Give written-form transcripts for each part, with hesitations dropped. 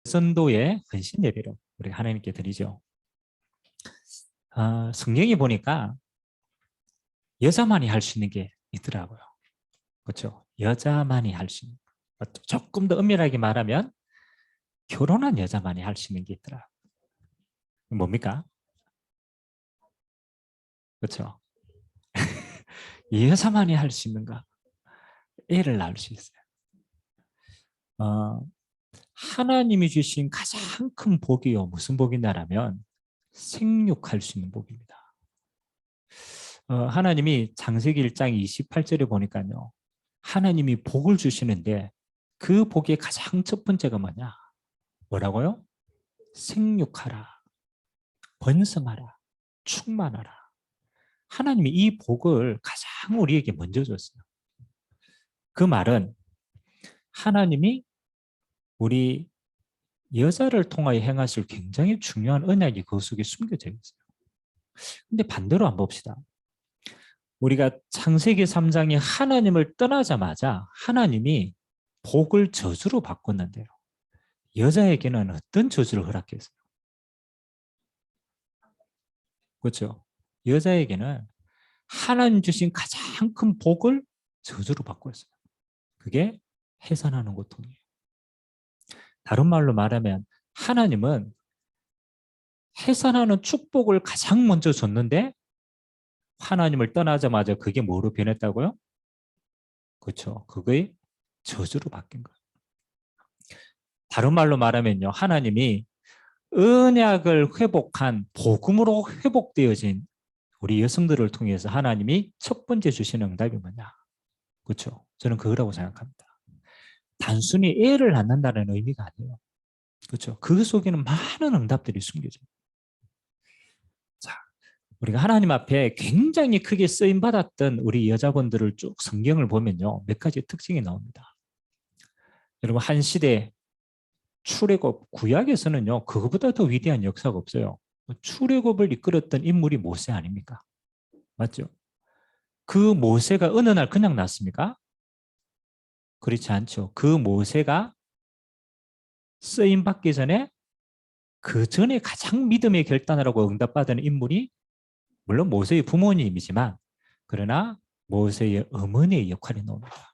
선도의 헌신 예배를 우리가 하나님께 드리죠. 성경에 보니까 여자만이 할 수 있는 게 있더라고요. 그렇죠? 여자만이 할 수 있는 조금 더 엄밀하게 말하면 결혼한 여자만이 할 수 있는 게 있더라. 뭡니까? 그렇죠? 여자만이 할 수 있는가? 애를 낳을 수 있어요. 하나님이 주신 가장 큰 복이요. 무슨 복이냐면 생육할 수 있는 복입니다. 하나님이 창세기 1장 28절에 보니까요. 하나님이 복을 주시는데 그 복의 가장 첫 번째가 뭐냐? 뭐라고요? 생육하라, 번성하라, 충만하라. 하나님이 이 복을 가장 우리에게 먼저 줬어요. 그 말은 하나님이 우리 여자를 통하여 행하실 굉장히 중요한 언약이 그 속에 숨겨져 있어요. 근데 반대로 한번 봅시다. 우리가 창세기 3장에 하나님을 떠나자마자 하나님이 복을 저주로 바꿨는데요. 여자에게는 어떤 저주를 허락했어요? 그렇죠? 여자에게는 하나님 주신 가장 큰 복을 저주로 바꿨어요. 그게 해산하는 고통이에요. 다른 말로 말하면 하나님은 해산하는 축복을 가장 먼저 줬는데 하나님을 떠나자마자 그게 뭐로 변했다고요? 그렇죠. 그게 저주로 바뀐 거예요. 다른 말로 말하면요. 하나님이 언약을 회복한 복음으로 회복되어진 우리 여성들을 통해서 하나님이 첫 번째 주시는 응답이 뭐냐? 그렇죠. 저는 그거라고 생각합니다. 단순히 애를 낳는다는 의미가 아니에요. 그렇죠. 그 속에는 많은 응답들이 숨겨져요. 자, 우리가 하나님 앞에 굉장히 크게 쓰임 받았던 우리 여자분들을 쭉 성경을 보면요. 몇 가지 특징이 나옵니다. 여러분 한 시대 출애굽 구약에서는요. 그거보다 더 위대한 역사가 없어요. 출애굽을 이끌었던 인물이 모세 아닙니까? 맞죠? 그 모세가 어느 날 그냥 났습니까? 그렇지 않죠. 그 모세가 쓰임 받기 전에 그 전에 가장 믿음의 결단을 하고 응답받은 인물이 물론 모세의 부모님이지만 그러나 모세의 어머니의 역할이 나옵니다.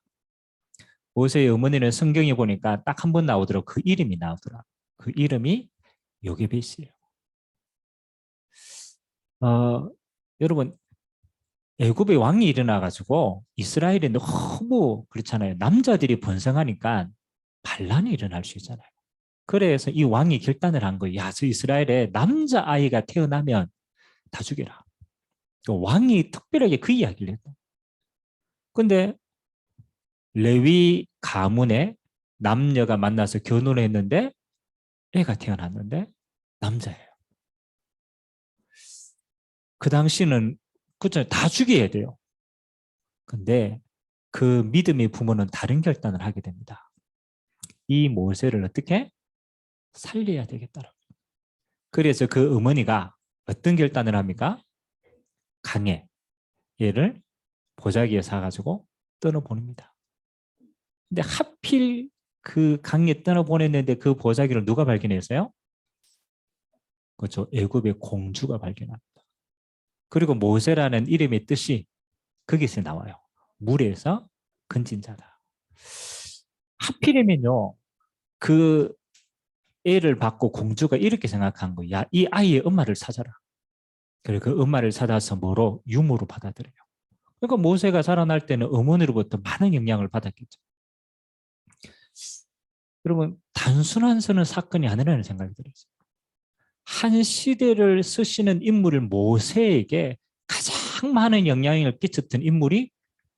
모세의 어머니는 성경에 보니까 딱 한 번 나오더라고. 그 이름이 나오더라. 그 이름이 요게벳이에요. 여러분 애굽의 왕이 일어나가지고 이스라엘이 너무 그렇잖아요. 남자들이 번성하니까 반란이 일어날 수 있잖아요. 그래서 이 왕이 결단을 한 거예요. 야, 저 이스라엘에 남자아이가 태어나면 다 죽여라. 왕이 특별하게 그 이야기를 했다. 근데 레위 가문에 남녀가 만나서 결혼을 했는데 애가 태어났는데 남자예요. 그 당시는 그죠, 다 죽여야 돼요. 근데 그 믿음의 부모는 다른 결단을 하게 됩니다. 이 모세를 어떻게 살려야 되겠다. 그래서 그 어머니가 어떤 결단을 합니까? 강에 얘를 보자기에 사가지고 떠나보냅니다. 근데 하필 그 강에 떠나보냈는데 그 보자기를 누가 발견했어요? 그렇죠. 애굽의 공주가 발견합니다. 그리고 모세라는 이름의 뜻이 거기서 나와요. 물에서 건진 자다. 하필이면요. 그 애를 받고 공주가 이렇게 생각한 거야. 야, 이 아이의 엄마를 찾아라. 그리고 그 엄마를 찾아서 뭐로? 유모로 받아들여요. 그러니까 모세가 자라날 때는 어머니로부터 많은 영향을 받았겠죠. 여러분 단순한 사건이 아니라는 생각이 들어요. 한 시대를 쓰시는 인물을 모세에게 가장 많은 영향을 끼쳤던 인물이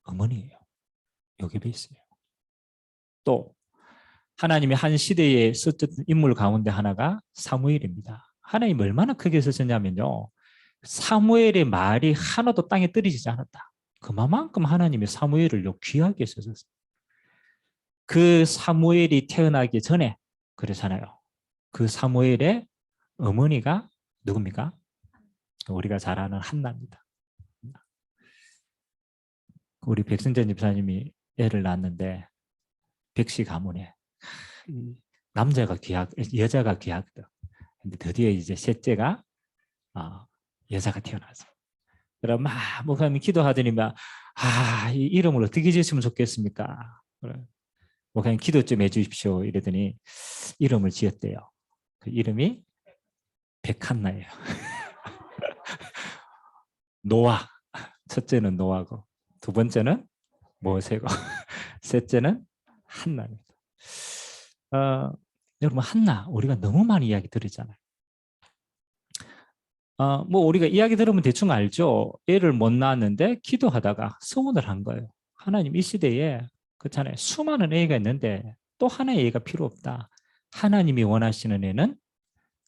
어머니예요. 요게벳이에요. 또 하나님이 한 시대에 썼던 인물 가운데 하나가 사무엘입니다. 하나님 얼마나 크게 쓰셨냐면요. 사무엘의 말이 하나도 땅에 떨어지지 않았다. 그만큼 하나님이 사무엘을 귀하게 쓰셨어요. 그 사무엘이 태어나기 전에 그렇잖아요. 그 사무엘의 어머니가 누굽니까? 우리가 잘 아는 한나입니다. 우리 백승전 집사님이 애를 낳았는데 백시 가문에 남자가 귀하, 여자가 귀하거든. 근데 드디어 이제 셋째가 여자가 태어나서. 그럼 막 목사님 기도하더니 이 이름을 어떻게 지으시면 좋겠습니까? 그래. 목사님 기도 좀 해주십시오. 이러더니 이름을 지었대요. 그 이름이 백한나예요. 노아. 첫째는 노아고, 두 번째는 모세고, 셋째는 한나입니다. 여러분 한나 우리가 너무 많이 이야기 들었잖아요. 뭐 우리가 이야기 들으면 대충 알죠. 애를 못 낳았는데 기도하다가 서원을 한 거예요. 하나님 이 시대에 그렇잖아요. 수많은 애가 있는데 또 하나의 애가 필요 없다. 하나님이 원하시는 애는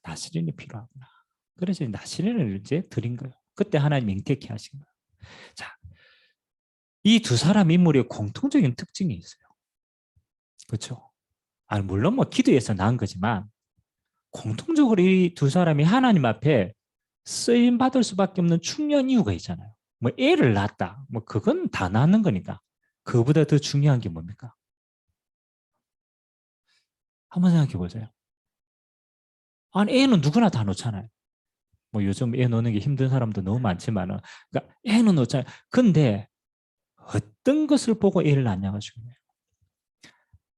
나스린이 필요하구나. 그래서 나스린을 이제 드린 거예요. 그때 하나님 잉태케 하신 거예요. 자, 이 두 사람 인물의 공통적인 특징이 있어요. 그렇죠? 물론 뭐 기도해서 낳은 거지만 공통적으로 이 두 사람이 하나님 앞에 쓰임 받을 수밖에 없는 중요한 이유가 있잖아요. 뭐 애를 낳았다. 뭐 그건 다 낳는 거니까. 그보다 더 중요한 게 뭡니까? 한번 생각해 보세요. 애는 누구나 다 놓잖아요. 뭐 요즘 애 놓는 게 힘든 사람도 너무 많지만은, 그러니까 애는 놓잖아요. 근데 어떤 것을 보고 애를 낳냐가 중요해요.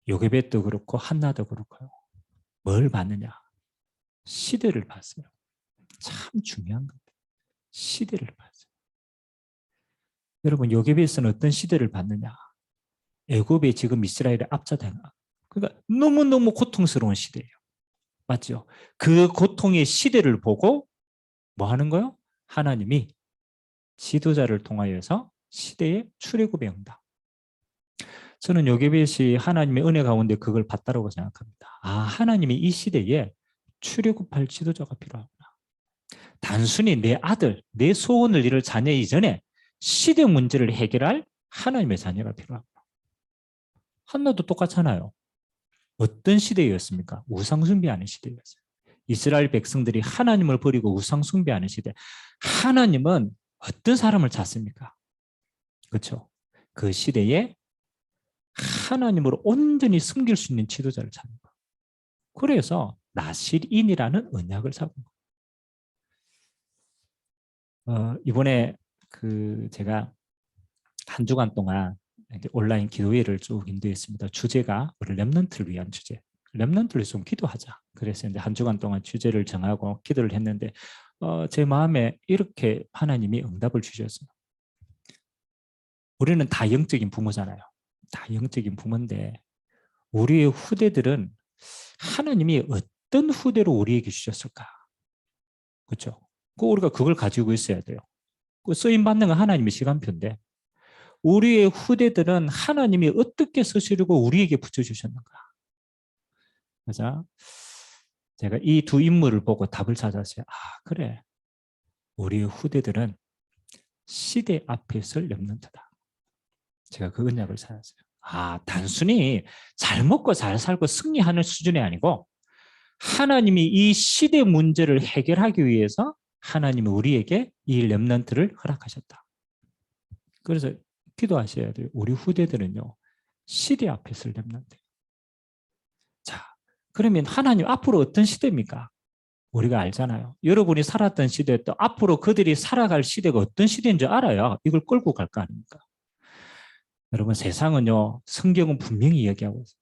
요게벳도 그렇고 한나도 그렇고요. 뭘 봤느냐? 시대를 봤어요. 참 중요한 겁니다. 시대를 봤어요. 여러분 요게벳은 어떤 시대를 봤느냐? 애굽에 지금 이스라엘의 압사당. 그러니까 너무너무 고통스러운 시대예요. 맞죠? 그 고통의 시대를 보고 뭐 하는 거요? 하나님이 지도자를 통하여서 시대에 출애굽의 응답. 저는 요게벳이 하나님의 은혜 가운데 그걸 봤다고 생각합니다. 하나님이 이 시대에 출애굽할 지도자가 필요하구나. 단순히 내 아들, 내 소원을 이룰 자녀 이전에 시대 문제를 해결할 하나님의 자녀가 필요하구나. 한나도 똑같잖아요. 어떤 시대였습니까? 우상 숭배하는 시대였어요. 이스라엘 백성들이 하나님을 버리고 우상 숭배하는 시대. 하나님은 어떤 사람을 찾습니까? 그렇죠? 그 시대에 하나님으로 온전히 숨길 수 있는 지도자를 찾는 거예요. 그래서 나실인이라는 언약을 잡은 거예요. 이번에 제가 한 주간 동안 온라인 기도회를 쭉 인도했습니다. 주제가 우리 렘넌트를 위한 주제. 렘넌트를 좀 기도하자. 그래서 이제 한 주간 동안 주제를 정하고 기도를 했는데 제 마음에 이렇게 하나님이 응답을 주셨어요. 우리는 다 영적인 부모잖아요. 다 영적인 부모인데 우리의 후대들은 하나님이 어떤 후대로 우리에게 주셨을까? 그렇죠? 우리가 그걸 가지고 있어야 돼요. 쓰임 받는 건 하나님의 시간표인데 우리의 후대들은 하나님이 어떻게 쓰시려고 우리에게 붙여주셨는가? 그래서 제가 이 두 인물을 보고 답을 찾았어요. 그래. 우리의 후대들은 시대 앞에 설 렘넌트다. 제가 그 언약을 찾았어요. 단순히 잘 먹고 잘 살고 승리하는 수준이 아니고 하나님이 이 시대 문제를 해결하기 위해서 하나님이 우리에게 이 렘넌트를 허락하셨다. 그래서 기도하셔야 돼요. 우리 후대들은요. 시대 앞에 설 렘넌트. 자, 그러면 하나님 앞으로 어떤 시대입니까? 우리가 알잖아요. 여러분이 살았던 시대 또 앞으로 그들이 살아갈 시대가 어떤 시대인 줄 알아야 이걸 끌고 갈 거 아닙니까? 여러분 세상은요. 성경은 분명히 이야기하고 있어요.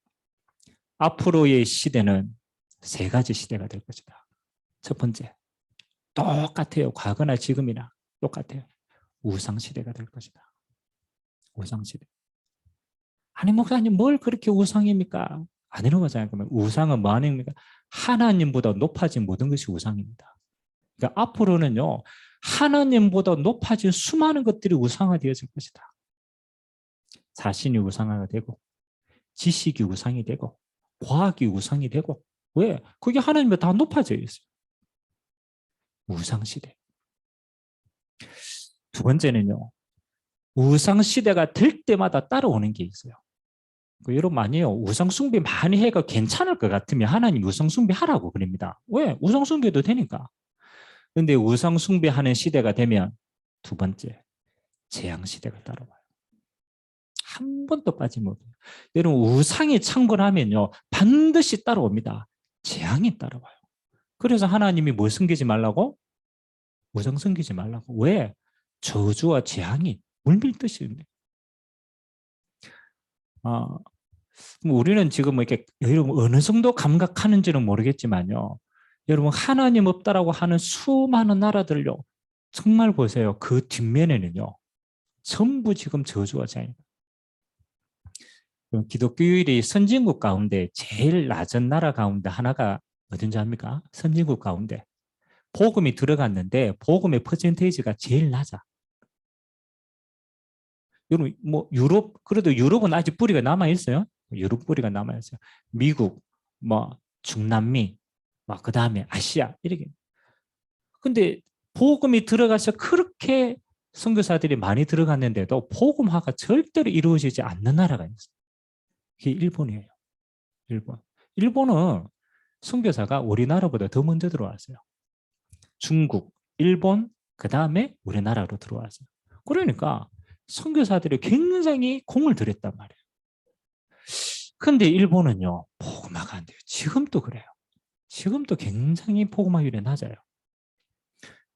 앞으로의 시대는 세 가지 시대가 될 것이다. 첫 번째, 똑같아요. 과거나 지금이나 똑같아요. 우상시대가 될 것이다. 우상시대. 아니 목사님 뭘 그렇게 우상입니까? 아니라고 생각하면 우상은 뭐 아닙니까? 하나님보다 높아진 모든 것이 우상입니다. 그러니까 앞으로는요. 하나님보다 높아진 수많은 것들이 우상화되어질 것이다. 자신이 우상화가 되고 지식이 우상이 되고 과학이 우상이 되고 왜? 그게 하나님보다 다 높아져 있어요. 우상시대. 두 번째는요. 우상시대가 될 때마다 따라오는 게 있어요. 여러분 아니에요. 우상숭배 많이 해가 괜찮을 것 같으면 하나님 우상숭배 하라고 그럽니다. 왜? 우상숭배도 되니까. 그런데 우상숭배하는 시대가 되면 두 번째 재앙시대가 따라와요. 한 번도 빠짐없어요. 여러분 우상이 창궐하면요 반드시 따라옵니다. 재앙이 따라와요. 그래서 하나님이 뭘 숨기지 말라고? 우상 숨기지 말라고. 왜? 저주와 재앙이 물밀듯이. 우리는 지금 뭐 이렇게 여러분 어느 정도 감각하는지는 모르겠지만요. 여러분 하나님 없다라고 하는 수많은 나라들요. 정말 보세요. 그 뒷면에는요. 전부 지금 저주와 재앙. 기독교율이 선진국 가운데 제일 낮은 나라 가운데 하나가 어딘지 압니까? 선진국 가운데. 복음이 들어갔는데 복음의 퍼센테이지가 제일 낮아. 여러분 뭐 유럽 그래도 유럽은 아직 뿌리가 남아 있어요. 유럽 뿌리가 남아 있어요. 미국, 뭐 중남미, 막 그다음에 아시아 이렇게. 근데 복음이 들어가서 그렇게 선교사들이 많이 들어갔는데도 복음화가 절대로 이루어지지 않는 나라가 있어요. 그게 일본이에요. 일본. 일본은 선교사가 우리나라보다 더 먼저 들어왔어요. 중국, 일본, 그 다음에 우리나라로 들어왔어요. 그러니까 선교사들이 굉장히 공을 들였단 말이에요. 근데 일본은요, 복음화가 안 돼요. 지금도 그래요. 지금도 굉장히 복음화율이 낮아요.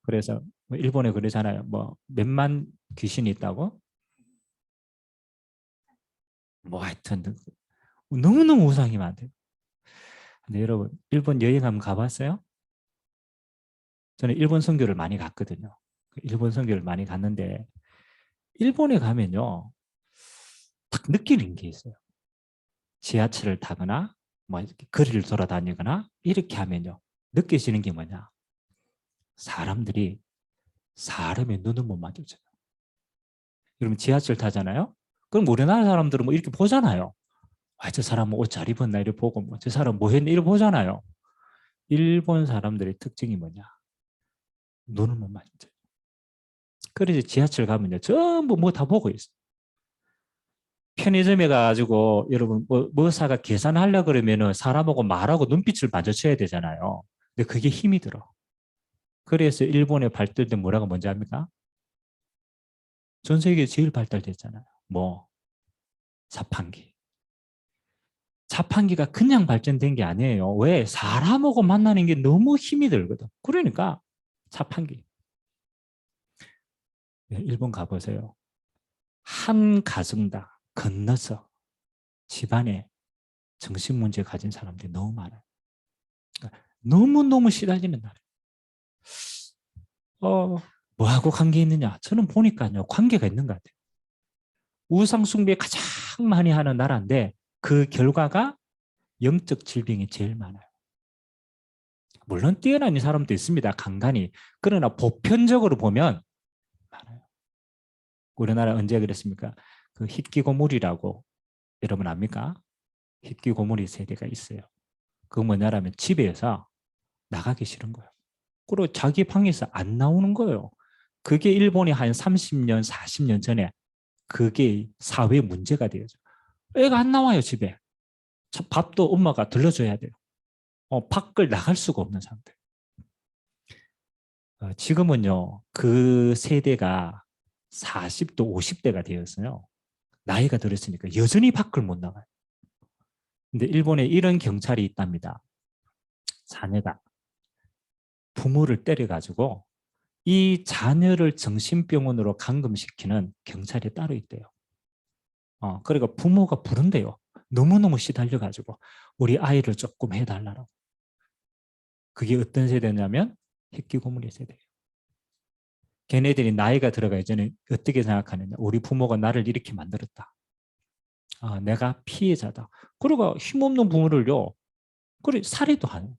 그래서 일본에 그러잖아요. 뭐 몇만 귀신이 있다고? 뭐 하여튼 너무너무 우상이 많대요. 근데 여러분, 일본 여행 한번 가봤어요? 저는 일본 선교를 많이 갔거든요. 일본 선교를 많이 갔는데 일본에 가면요. 딱 느끼는 게 있어요. 지하철을 타거나 뭐 이렇게 거리를 돌아다니거나 이렇게 하면요. 느껴지는 게 뭐냐? 사람들이 사람의 눈을 못 마주쳐요. 여러분 지하철 타잖아요. 그럼 우리나라 사람들은 뭐 이렇게 보잖아요. 아, 저 사람 뭐 옷 잘 입었나 이렇게 보고 뭐 저 사람 뭐 했나 이렇게 보잖아요. 일본 사람들의 특징이 뭐냐? 눈을 못 마주쳐요. 그래서 지하철 가면요. 전부 뭐 다 보고 있어요. 편의점에 가지고 여러분 뭐 사가 계산하려 그러면은 사람하고 말하고 눈빛을 마주쳐야 되잖아요. 근데 그게 힘이 들어. 그래서 일본의 발달된 뭐라고 뭔지 압니까? 전 세계에 제일 발달됐잖아요. 뭐 자판기. 자판기가 그냥 발전된 게 아니에요. 왜? 사람하고 만나는 게 너무 힘이 들거든. 그러니까 자판기. 일본 가보세요. 한 가정당 건너서 집안에 정신문제 가진 사람들이 너무 많아요. 그러니까 너무너무 시달리는 나라예요. 뭐하고 관계 있느냐? 저는 보니까요, 관계가 있는 것 같아요. 우상숭배 가장 많이 하는 나라인데 그 결과가 영적 질병이 제일 많아요. 물론 뛰어난 사람도 있습니다. 간간히. 그러나 보편적으로 보면 많아요. 우리나라 언제 그랬습니까? 그 희귀고물이라고 여러분 압니까? 희귀고물이 세대가 있어요. 그 뭐냐라면 집에서 나가기 싫은 거예요. 그리고 자기 방에서 안 나오는 거예요. 그게 일본이 한 30년, 40년 전에 그게 사회 문제가 되어져. 애가 안 나와요, 집에. 밥도 엄마가 들려줘야 돼요. 밖을 나갈 수가 없는 상태. 지금은요, 그 세대가 40도, 50대가 되었어요. 나이가 들었으니까 여전히 밖을 못 나가요. 근데 일본에 이런 경찰이 있답니다. 자녀가 부모를 때려가지고 이 자녀를 정신병원으로 감금시키는 경찰이 따로 있대요. 그러니까 부모가 부른대요. 너무너무 시달려가지고 우리 아이를 조금 해달라고. 그게 어떤 세대냐면 희귀고문의 세대예요. 걔네들이 나이가 들어가기 전에 어떻게 생각하느냐. 우리 부모가 나를 이렇게 만들었다. 내가 피해자다. 그러고 힘없는 부모를요. 그래 살해도 하는.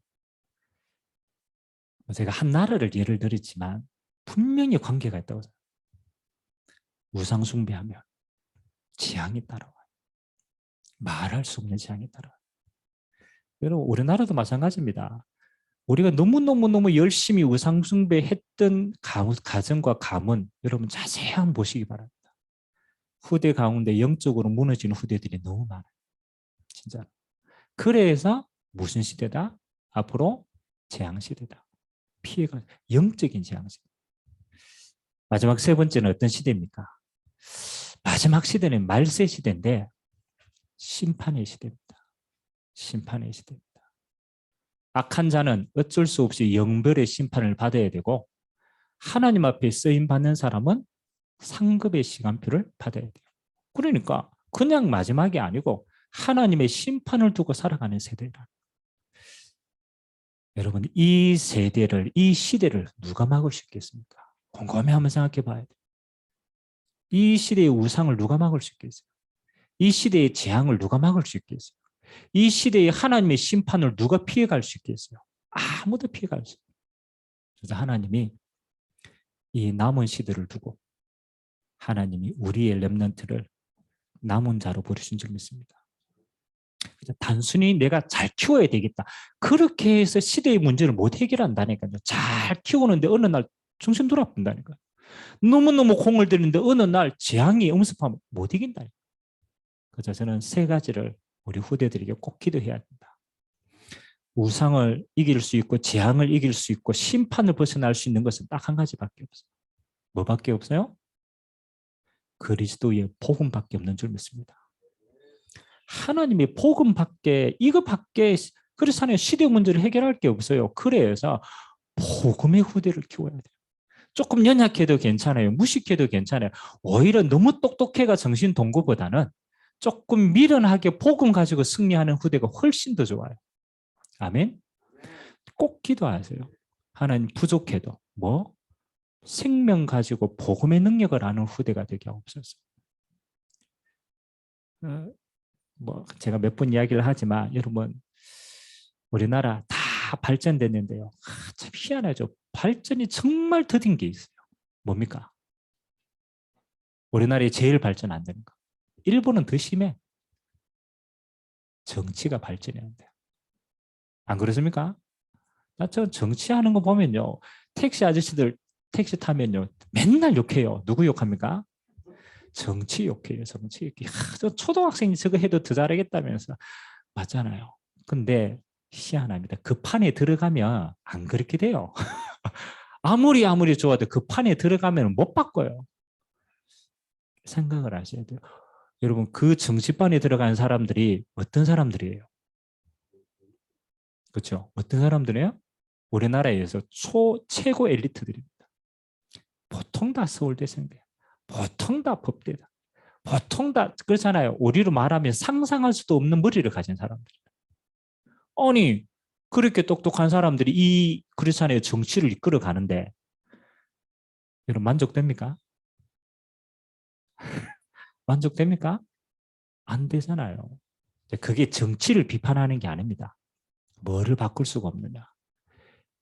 제가 한 나라를 예를 들었지만 분명히 관계가 있다고 생각해요. 우상 숭배하면 재앙이 따라와요. 말할 수 없는 재앙이 따라와요. 여러분 우리나라도 마찬가지입니다. 우리가 너무너무너무 열심히 우상 숭배했던 가정과 가문 여러분 자세히 한번 보시기 바랍니다. 후대 가운데 영적으로 무너지는 후대들이 너무 많아요. 진짜. 그래서 무슨 시대다? 앞으로 재앙시대다. 피해가 영적인 재앙시대. 마지막 세 번째는 어떤 시대입니까? 마지막 시대는 말세 시대인데 심판의 시대입니다. 심판의 시대입니다. 악한 자는 어쩔 수 없이 영벌의 심판을 받아야 되고 하나님 앞에 쓰임받는 사람은 상급의 시간표를 받아야 돼요. 그러니까 그냥 마지막이 아니고 하나님의 심판을 두고 살아가는 세대라. 여러분, 이 세대를, 이 시대를 누가 막을 수 있겠습니까? 곰곰이 한번 생각해 봐야 돼요. 이 시대의 우상을 누가 막을 수 있겠어요? 이 시대의 재앙을 누가 막을 수 있겠어요? 이 시대의 하나님의 심판을 누가 피해갈 수 있겠어요? 아무도 피해갈 수 없어요. 그래서 하나님이 이 남은 시대를 두고 하나님이 우리의 렘넌트를 남은 자로 부르신 줄 믿습니다. 단순히 내가 잘 키워야 되겠다. 그렇게 해서 시대의 문제를 못 해결한다니까요. 잘 키우는데 어느 날 정신 돌아본다니까요. 너무너무 공을 들이는데 어느 날 재앙이 엄습하면 못 이긴다니까요. 그래서 저는 세 가지를 우리 후대들에게 꼭 기도해야 된다. 우상을 이길 수 있고 재앙을 이길 수 있고 심판을 벗어날 수 있는 것은 딱 한 가지밖에 없어요. 뭐밖에 없어요? 그리스도의 복음밖에 없는 줄 믿습니다. 하나님의 복음밖에 이것밖에 그래서 시대 문제를 해결할 게 없어요. 그래서 복음의 후대를 키워야 돼요. 조금 연약해도 괜찮아요. 무식해도 괜찮아요. 오히려 너무 똑똑해가 정신 동거보다는 조금 미련하게 복음 가지고 승리하는 후대가 훨씬 더 좋아요. 아멘. 꼭 기도하세요. 하나님 부족해도 생명 가지고 복음의 능력을 아는 후대가 되게 하옵소서. 제가 몇 번 이야기를 하지만 여러분 우리나라 다 발전됐는데요. 참 희한하죠. 발전이 정말 더딘 게 있어요. 뭡니까? 우리나라에 제일 발전 안 되는 거. 일본은 더 심해. 정치가 발전이 안 돼요. 안 그렇습니까? 저 정치하는 거 보면요. 택시 아저씨들 택시 타면요. 맨날 욕해요. 누구 욕합니까? 정치 욕해요. 정치 욕해. 저 초등학생이 저거 해도 더 잘하겠다면서. 맞잖아요. 근데 희한합니다. 그 판에 들어가면 안 그렇게 돼요. 아무리 좋아도 그 판에 들어가면 못 바꿔요. 생각을 하셔야 돼요. 여러분 그 정치판에 들어가는 사람들이 어떤 사람들이에요? 그렇죠? 어떤 사람들이에요? 우리나라에서 최고 엘리트들입니다. 보통 다 서울대생이에요. 보통 다 법대다. 보통 다 그렇잖아요. 우리로 말하면 상상할 수도 없는 머리를 가진 사람들. 아니 그렇게 똑똑한 사람들이 그렇잖아요. 정치를 이끌어 가는데 여러분 만족됩니까? 만족됩니까? 안 되잖아요. 그게 정치를 비판하는 게 아닙니다. 뭐를 바꿀 수가 없느냐?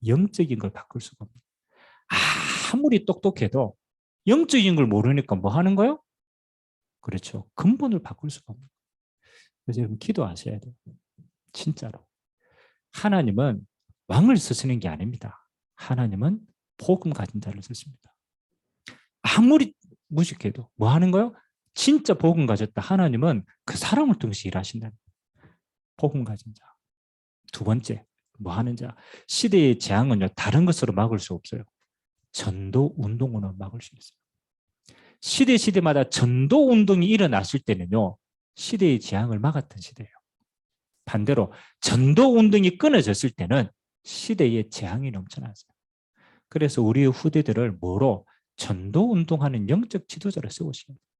영적인 걸 바꿀 수가 없느냐? 아무리 똑똑해도 영적인 걸 모르니까 뭐 하는 거예요? 그렇죠. 근본을 바꿀 수가 없는 거예요. 그래서 여러분 기도하셔야 돼요. 진짜로. 하나님은 왕을 쓰시는 게 아닙니다. 하나님은 복음 가진 자를 쓰십니다. 아무리 무식해도 뭐 하는 거예요? 진짜 복음 가졌다. 하나님은 그 사람을 통해서 일하신다는 거예요. 복음 가진 자. 두 번째, 뭐 하는 자. 시대의 재앙은요, 다른 것으로 막을 수 없어요. 전도 운동으로 막을 수 있어요. 시대마다 전도 운동이 일어났을 때는요, 시대의 재앙을 막았던 시대예요. 반대로 전도 운동이 끊어졌을 때는 시대의 재앙이 넘쳐났어요. 그래서 우리의 후대들을 뭐로? 전도 운동하는 영적 지도자를 세우시는 거예요.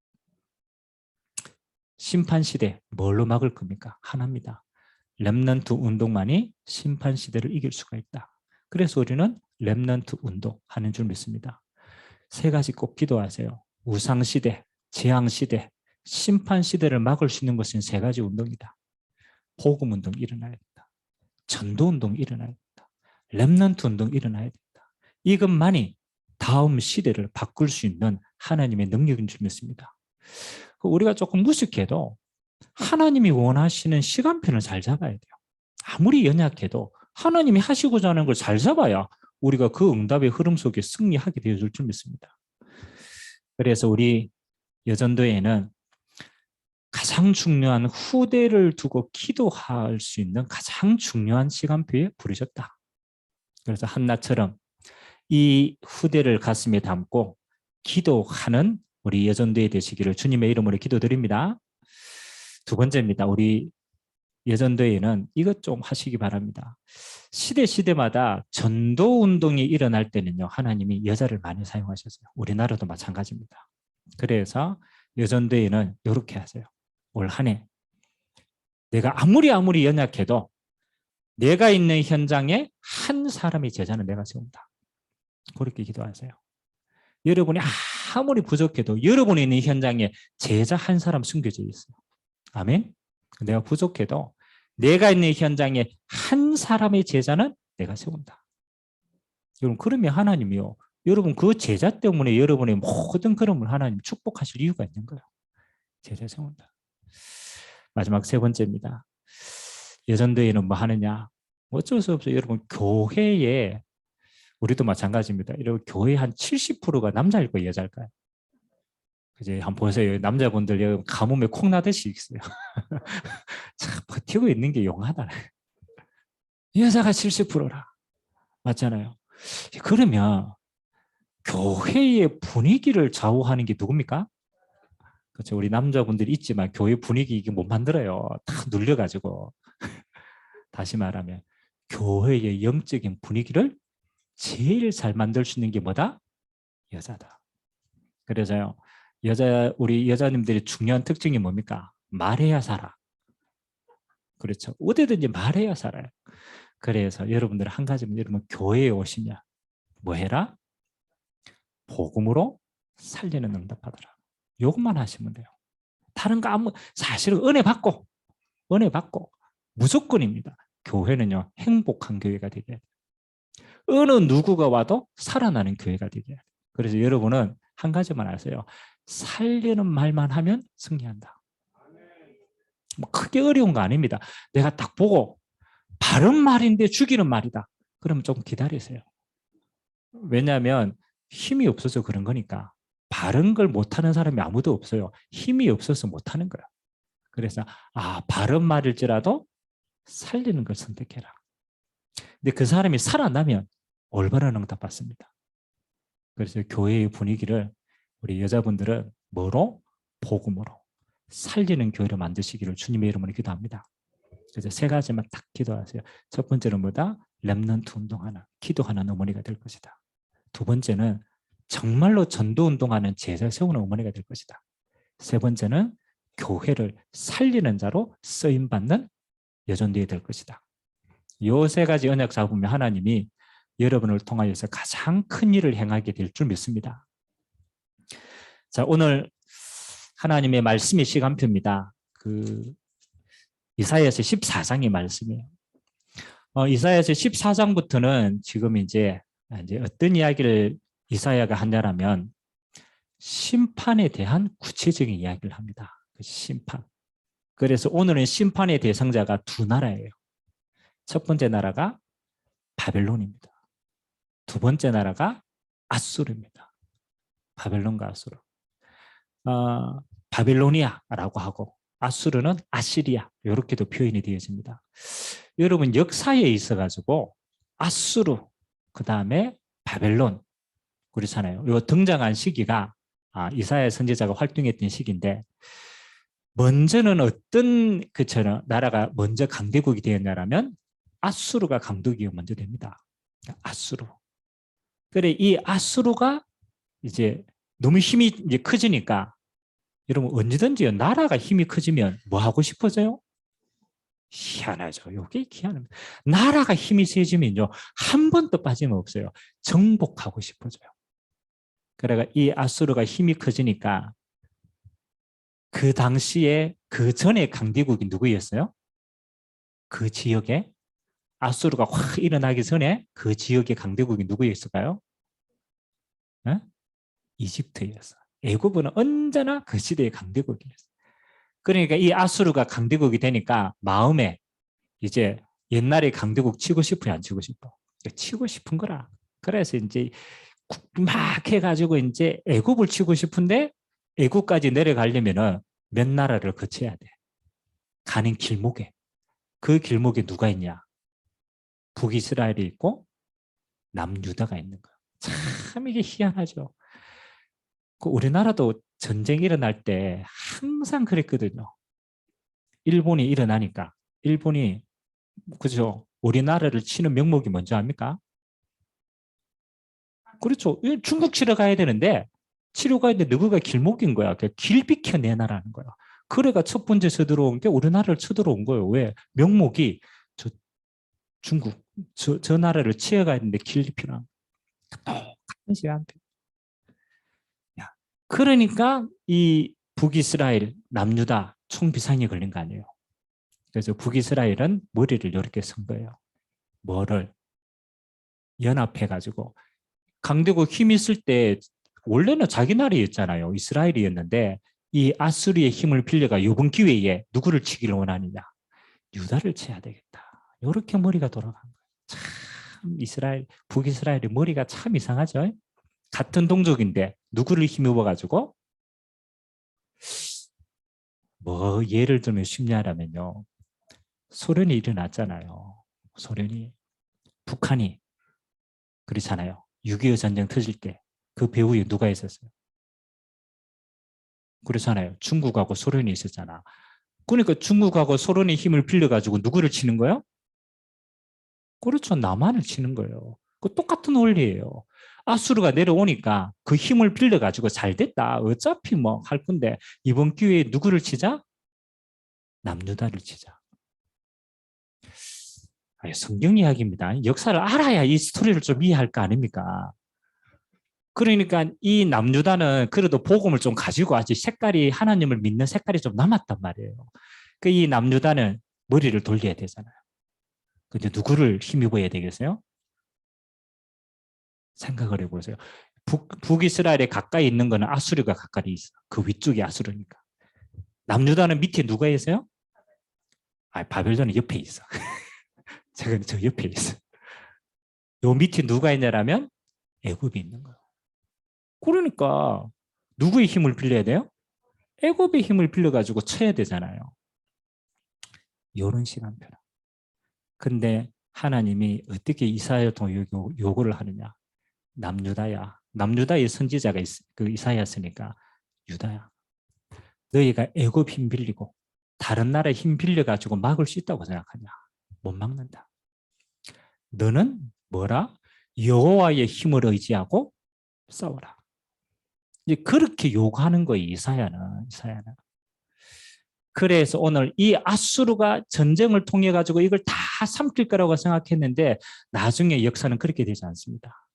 심판 시대 뭘로 막을 겁니까? 하나입니다. 렘넌트 운동만이 심판 시대를 이길 수가 있다. 그래서 우리는 렘넌트 운동하는 줄 믿습니다. 세 가지 꼭 기도하세요. 우상 시대, 재앙 시대, 심판 시대를 막을 수 있는 것은 세 가지 운동이다. 복음 운동 일어나야 된다. 전도 운동 일어나야 된다. 렘넌트 운동 일어나야 된다. 이것만이 다음 시대를 바꿀 수 있는 하나님의 능력인 줄 믿습니다. 우리가 조금 무식해도 하나님이 원하시는 시간표를 잘 잡아야 돼요. 아무리 연약해도 하나님이 하시고자 하는 걸 잘 잡아야 우리가 그 응답의 흐름 속에 승리하게 되어줄 줄 믿습니다. 그래서 우리 여전도에는 가장 중요한 후대를 두고 기도할 수 있는 가장 중요한 시간표에 부르셨다. 그래서 한나처럼 이 후대를 가슴에 담고 기도하는 우리 예전도에 되시기를 주님의 이름으로 기도드립니다. 두 번째입니다. 우리 예전도에는 이것 좀 하시기 바랍니다. 시대마다 전도 운동이 일어날 때는요, 하나님이 여자를 많이 사용하셨어요. 우리나라도 마찬가지입니다. 그래서 예전도에는 이렇게 하세요. 올 한 해 내가 아무리 연약해도 내가 있는 현장에 한 사람의 제자는 내가 세운다. 그렇게 기도하세요. 여러분이 아무리 부족해도 여러분이 있는 현장에 제자 한 사람 숨겨져 있어요. 아멘. 내가 부족해도 내가 있는 현장에 한 사람의 제자는 내가 세운다. 여러분, 그러면 하나님이요, 여러분 그 제자 때문에 여러분의 모든 걸음을 하나님 축복하실 이유가 있는 거예요. 제자 세운다. 마지막 세 번째입니다. 예전도에는 뭐 하느냐? 어쩔 수 없어요. 여러분, 교회에, 우리도 마찬가지입니다. 여러분, 교회 한 70%가 남자일까요, 여자일까요? 이제 한번 보세요. 남자분들 가뭄에 콩 나듯이 있어요. 참 버티고 있는 게 용하다. 여자가 70%라. 맞잖아요. 그러면 교회의 분위기를 좌우하는 게 누굽니까? 그렇죠. 우리 남자분들이 있지만 교회 분위기 이게 못 만들어요. 다 눌려가지고. 다시 말하면 교회의 영적인 분위기를 제일 잘 만들 수 있는 게 뭐다? 여자다. 그래서요, 우리 여자님들의 중요한 특징이 뭡니까? 말해야 살아. 그렇죠. 어디든지 말해야 살아요. 그래서 여러분들 한 가지는, 여러분 교회에 오시면 뭐 해라? 복음으로 살리는 응답하더라. 이것만 하시면 돼요. 다른 거 사실은 은혜 받고 무조건입니다. 교회는요, 행복한 교회가 되게 해요. 어느 누구가 와도 살아나는 교회가 되게 해요. 그래서 여러분은 한 가지만 아세요. 살리는 말만 하면 승리한다. 뭐 크게 어려운 거 아닙니다. 내가 딱 보고 바른 말인데 죽이는 말이다. 그러면 좀 기다리세요. 왜냐하면 힘이 없어서 그런 거니까. 바른 걸 못하는 사람이 아무도 없어요. 힘이 없어서 못하는 거야. 그래서 바른 말일지라도 살리는 걸 선택해라. 근데 그 사람이 살아나면 올바른 응답 받습니다. 그래서 교회의 분위기를 우리 여자분들은 뭐로? 복음으로 살리는 교회를 만드시기를 주님의 이름으로 기도합니다. 그래서 세 가지만 딱 기도하세요. 첫 번째는 뭐다? 렘넌트 운동하는, 기도하는 어머니가 될 것이다. 두 번째는 정말로 전도 운동하는 제자 세우는 어머니가 될 것이다. 세 번째는 교회를 살리는 자로 쓰임받는 여전도에 될 것이다. 이 세 가지 언약 잡으면 하나님이 여러분을 통하여서 가장 큰 일을 행하게 될 줄 믿습니다. 자, 오늘 하나님의 말씀의 시간표입니다. 이사야서 14장의 말씀이에요. 이사야서 14장부터는 지금 이제 어떤 이야기를 이사야가 하냐면 심판에 대한 구체적인 이야기를 합니다. 심판. 그래서 오늘은 심판의 대상자가 두 나라예요. 첫 번째 나라가 바벨론입니다. 두 번째 나라가 아수르입니다. 바벨론과 아수르. 바빌로니아라고 하고 아수르는 아시리아, 이렇게도 표현이 되어집니다. 여러분, 역사에 있어가지고 아수르, 그 다음에 바벨론, 그렇잖아요. 이 등장한 시기가 이사야 선지자가 활동했던 시기인데, 먼저는 어떤 나라가 먼저 강대국이 되었냐면 아수르가 강대국이 먼저 됩니다. 아수르. 그래, 이 아수르가 이제 너무 힘이 이제 커지니까, 여러분 언제든지 나라가 힘이 커지면 뭐 하고 싶어져요? 희한하죠. 이게 희한합니다. 나라가 힘이 세지면요, 한 번도 빠짐없어요. 정복하고 싶어져요. 그래가 이 아수르가 힘이 커지니까 그 당시에 그 전에 강대국이 누구였어요? 그 지역에 아수르가 확 일어나기 전에 그 지역의 강대국이 누구였을까요? 네? 이집트였어요. 애굽은 언제나 그 시대의 강대국이었어요. 그러니까 이 아수르가 강대국이 되니까 마음에 이제 옛날에 강대국 치고 싶어요, 안 치고 싶어? 치고 싶은 거라. 그래서 이제 막 해가지고 이제 애굽을 치고 싶은데 애굽까지 내려가려면은 몇 나라를 거쳐야 돼. 가는 길목에. 그 길목에 누가 있냐? 북이스라엘이 있고 남유다가 있는 거야. 참 이게 희한하죠. 그 우리나라도 전쟁 일어날 때 항상 그랬거든요. 일본이 일어나니까 일본이 그죠? 우리나라를 치는 명목이 뭔지 압니까? 그렇죠. 중국 치러 가야 되는데 치러 가야 되는데 누구가 길목인 거야. 길 비켜내놔라는 거야. 그래가 첫 번째 쳐들어온 게 우리나라를 쳐들어온 거예요. 왜? 명목이 저 중국 저 나라를 치러가야 되는데 길 비켜라. 똑같은 시간대. 그러니까 이 북이스라엘 남유다 총비상이 걸린 거 아니에요. 그래서 북이스라엘은 머리를 이렇게 쓴 거예요. 뭐를 연합해가지고 강대국 힘 있을 때 원래는 자기 나라였잖아요. 이스라엘이었는데 이 아수리의 힘을 빌려가 이번 기회에 누구를 치기를 원하느냐. 유다를 쳐야 되겠다. 이렇게 머리가 돌아간 거예요. 참 이스라엘, 북이스라엘의 머리가 참 이상하죠. 같은 동족인데 누구를 힘입어가지고 뭐 예를 들면 쉽냐면요. 소련이 일어났잖아요. 소련이 북한이 그렇잖아요. 6.25 전쟁 터질 때 그 배후에 누가 있었어요? 그렇잖아요. 중국하고 소련이 있었잖아. 그러니까 중국하고 소련의 힘을 빌려가지고 누구를 치는 거예요? 그렇죠. 남한을 치는 거예요. 그 똑같은 원리예요. 아수르가 내려오니까 그 힘을 빌려가지고 잘 됐다. 어차피 뭐 할 건데 이번 기회에 누구를 치자? 남유다를 치자. 성경 이야기입니다. 역사를 알아야 이 스토리를 좀 이해할 거 아닙니까? 그러니까 이 남유다는 그래도 복음을 좀 가지고 아직 색깔이 하나님을 믿는 색깔이 좀 남았단 말이에요. 그 이 남유다는 머리를 돌려야 되잖아요. 근데 누구를 힘입어야 되겠어요? 생각을 해보세요. 북이스라엘에 가까이 있는 거는 아수르가 가까이 있어. 그 위쪽이 아수르니까. 남유다는 밑에 누가 있어요? 바벨론은 옆에 있어. 제가 저 옆에 있어. 요 밑에 누가 있냐라면 애굽이 있는 거예요. 그러니까 누구의 힘을 빌려야 돼요? 애굽의 힘을 빌려가지고 쳐야 되잖아요. 이런 시간표라. 근데 하나님이 어떻게 이사야를 통해 요구를 하느냐? 남유다야. 남유다의 선지자가 그 이사야였으니까 유다야. 너희가 애굽 힘 빌리고 다른 나라에 힘 빌려가지고 막을 수 있다고 생각하냐? 못 막는다. 너는 뭐라? 여호와의 힘을 의지하고 싸워라. 이제 그렇게 요구하는 거예요. 이사야는. 그래서 오늘 이 아수르가 전쟁을 통해 가지고 이걸 다 삼킬 거라고 생각했는데 나중에 역사는 그렇게 되지 않습니다.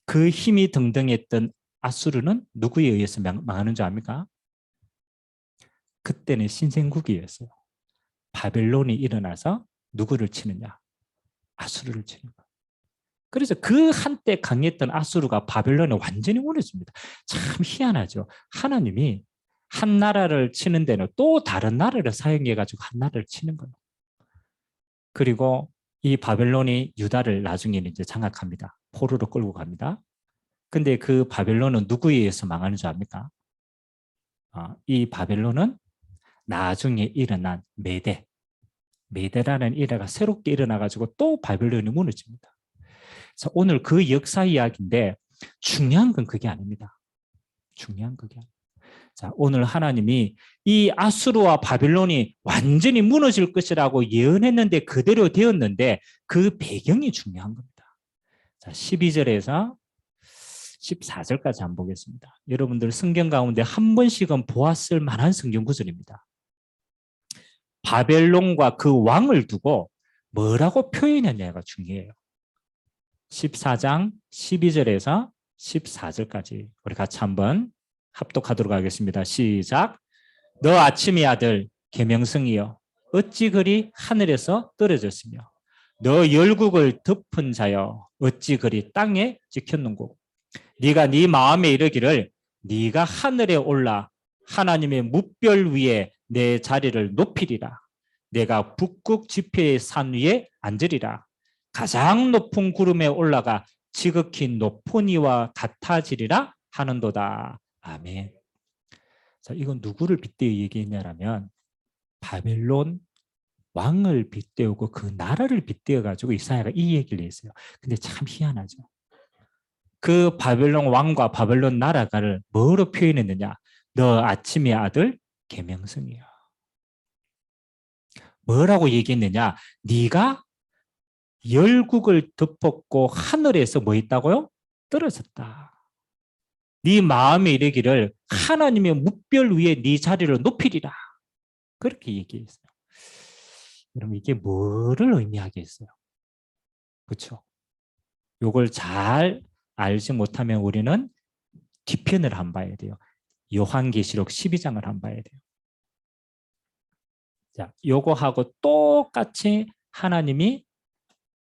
그 힘이 등등했던 아수르는 누구에 의해서 망하는 줄 압니까? 그때는 신생국이었어요. 바벨론이 일어나서 누구를 치느냐? 아수르를 치는 거예요. 그래서 그 한때 강했던 아수르가 바벨론에 완전히 무너집니다. 참 희한하죠. 하나님이 한 나라를 치는 데는 또 다른 나라를 사용해가지고 한 나라를 치는 거예요. 그리고 이 바벨론이 유다를 나중에 이제 장악합니다. 포로로 끌고 갑니다. 근데 그 바벨론은 누구에 의해서 망하는 줄 압니까? 이 바벨론은 나중에 일어난 메대라는 일화가 새롭게 일어나가지고 또 바벨론이 무너집니다. 그래서 오늘 그 역사 이야기인데 중요한 건 그게 아닙니다. 중요한 그게 아닙니다. 자, 오늘 하나님이 이 아수르와 바벨론이 완전히 무너질 것이라고 예언했는데 그대로 되었는데 그 배경이 중요한 겁니다. 자, 12절에서 14절까지 한번 보겠습니다. 여러분들 성경 가운데 한 번씩은 보았을 만한 성경 구절입니다. 바벨론과 그 왕을 두고 뭐라고 표현했냐가 중요해요. 14장 12절에서 14절까지 우리 같이 한번 합독하도록 하겠습니다. 시작. 너 아침의 아들 계명성이여 어찌 그리 하늘에서 떨어졌으며 너 열국을 덮은 자여 어찌 그리 땅에 찍혔는고 네가 네 마음에 이르기를 네가 하늘에 올라 하나님의 뭇별 위에 내 자리를 높이리라. 내가 북극 지폐의 산 위에 앉으리라. 가장 높은 구름에 올라가 지극히 높은 이와 같아지리라 하는도다. 아멘. 자, 이건 누구를 빗대어 얘기했냐면 바벨론 왕을 빗대우고 그 나라를 빗대어 가지고 이사야가 이 얘기를 했어요. 근데 참 희한하죠. 그 바벨론 왕과 바벨론 나라를 뭐로 표현했느냐? 너 아침의 아들 계명성이야. 뭐라고 얘기했느냐? 네가 열국을 덮었고 하늘에서 뭐 있다고요? 떨어졌다. 네 마음에 이르기를 하나님의 뭇별 위에 네 자리를 높이리라. 그렇게 얘기했어요. 여러분 이게 뭐를 의미하겠어요? 그렇죠? 요걸 잘 알지 못하면 우리는 뒤편을 한 봐야 돼요. 요한계시록 12장을 한 봐야 돼요. 자, 요거하고 똑같이 하나님이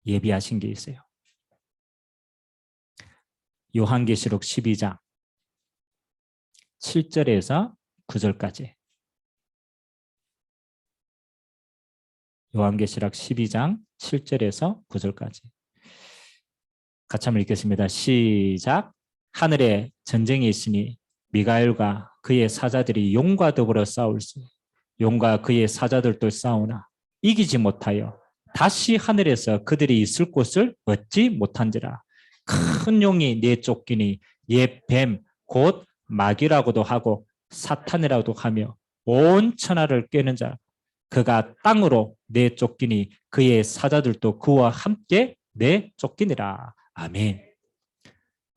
예비하신 게 있어요. 요한계시록 12장 7절에서 9절까지. 요한계시록 12장 7절에서 9절까지. 같이 한번 읽겠습니다. 시작. 하늘에 전쟁이 있으니 미가엘과 그의 사자들이 용과 더불어 싸울세. 용과 그의 사자들도 싸우나 이기지 못하여 다시 하늘에서 그들이 있을 곳을 얻지 못한지라. 큰 용이 내쫓기니 옛 뱀 곧 마귀라고도 하고 사탄이라고도 하며 온 천하를 꿰는 자 그가 땅으로 내쫓기니 그의 사자들도 그와 함께 내쫓기니라. 아멘.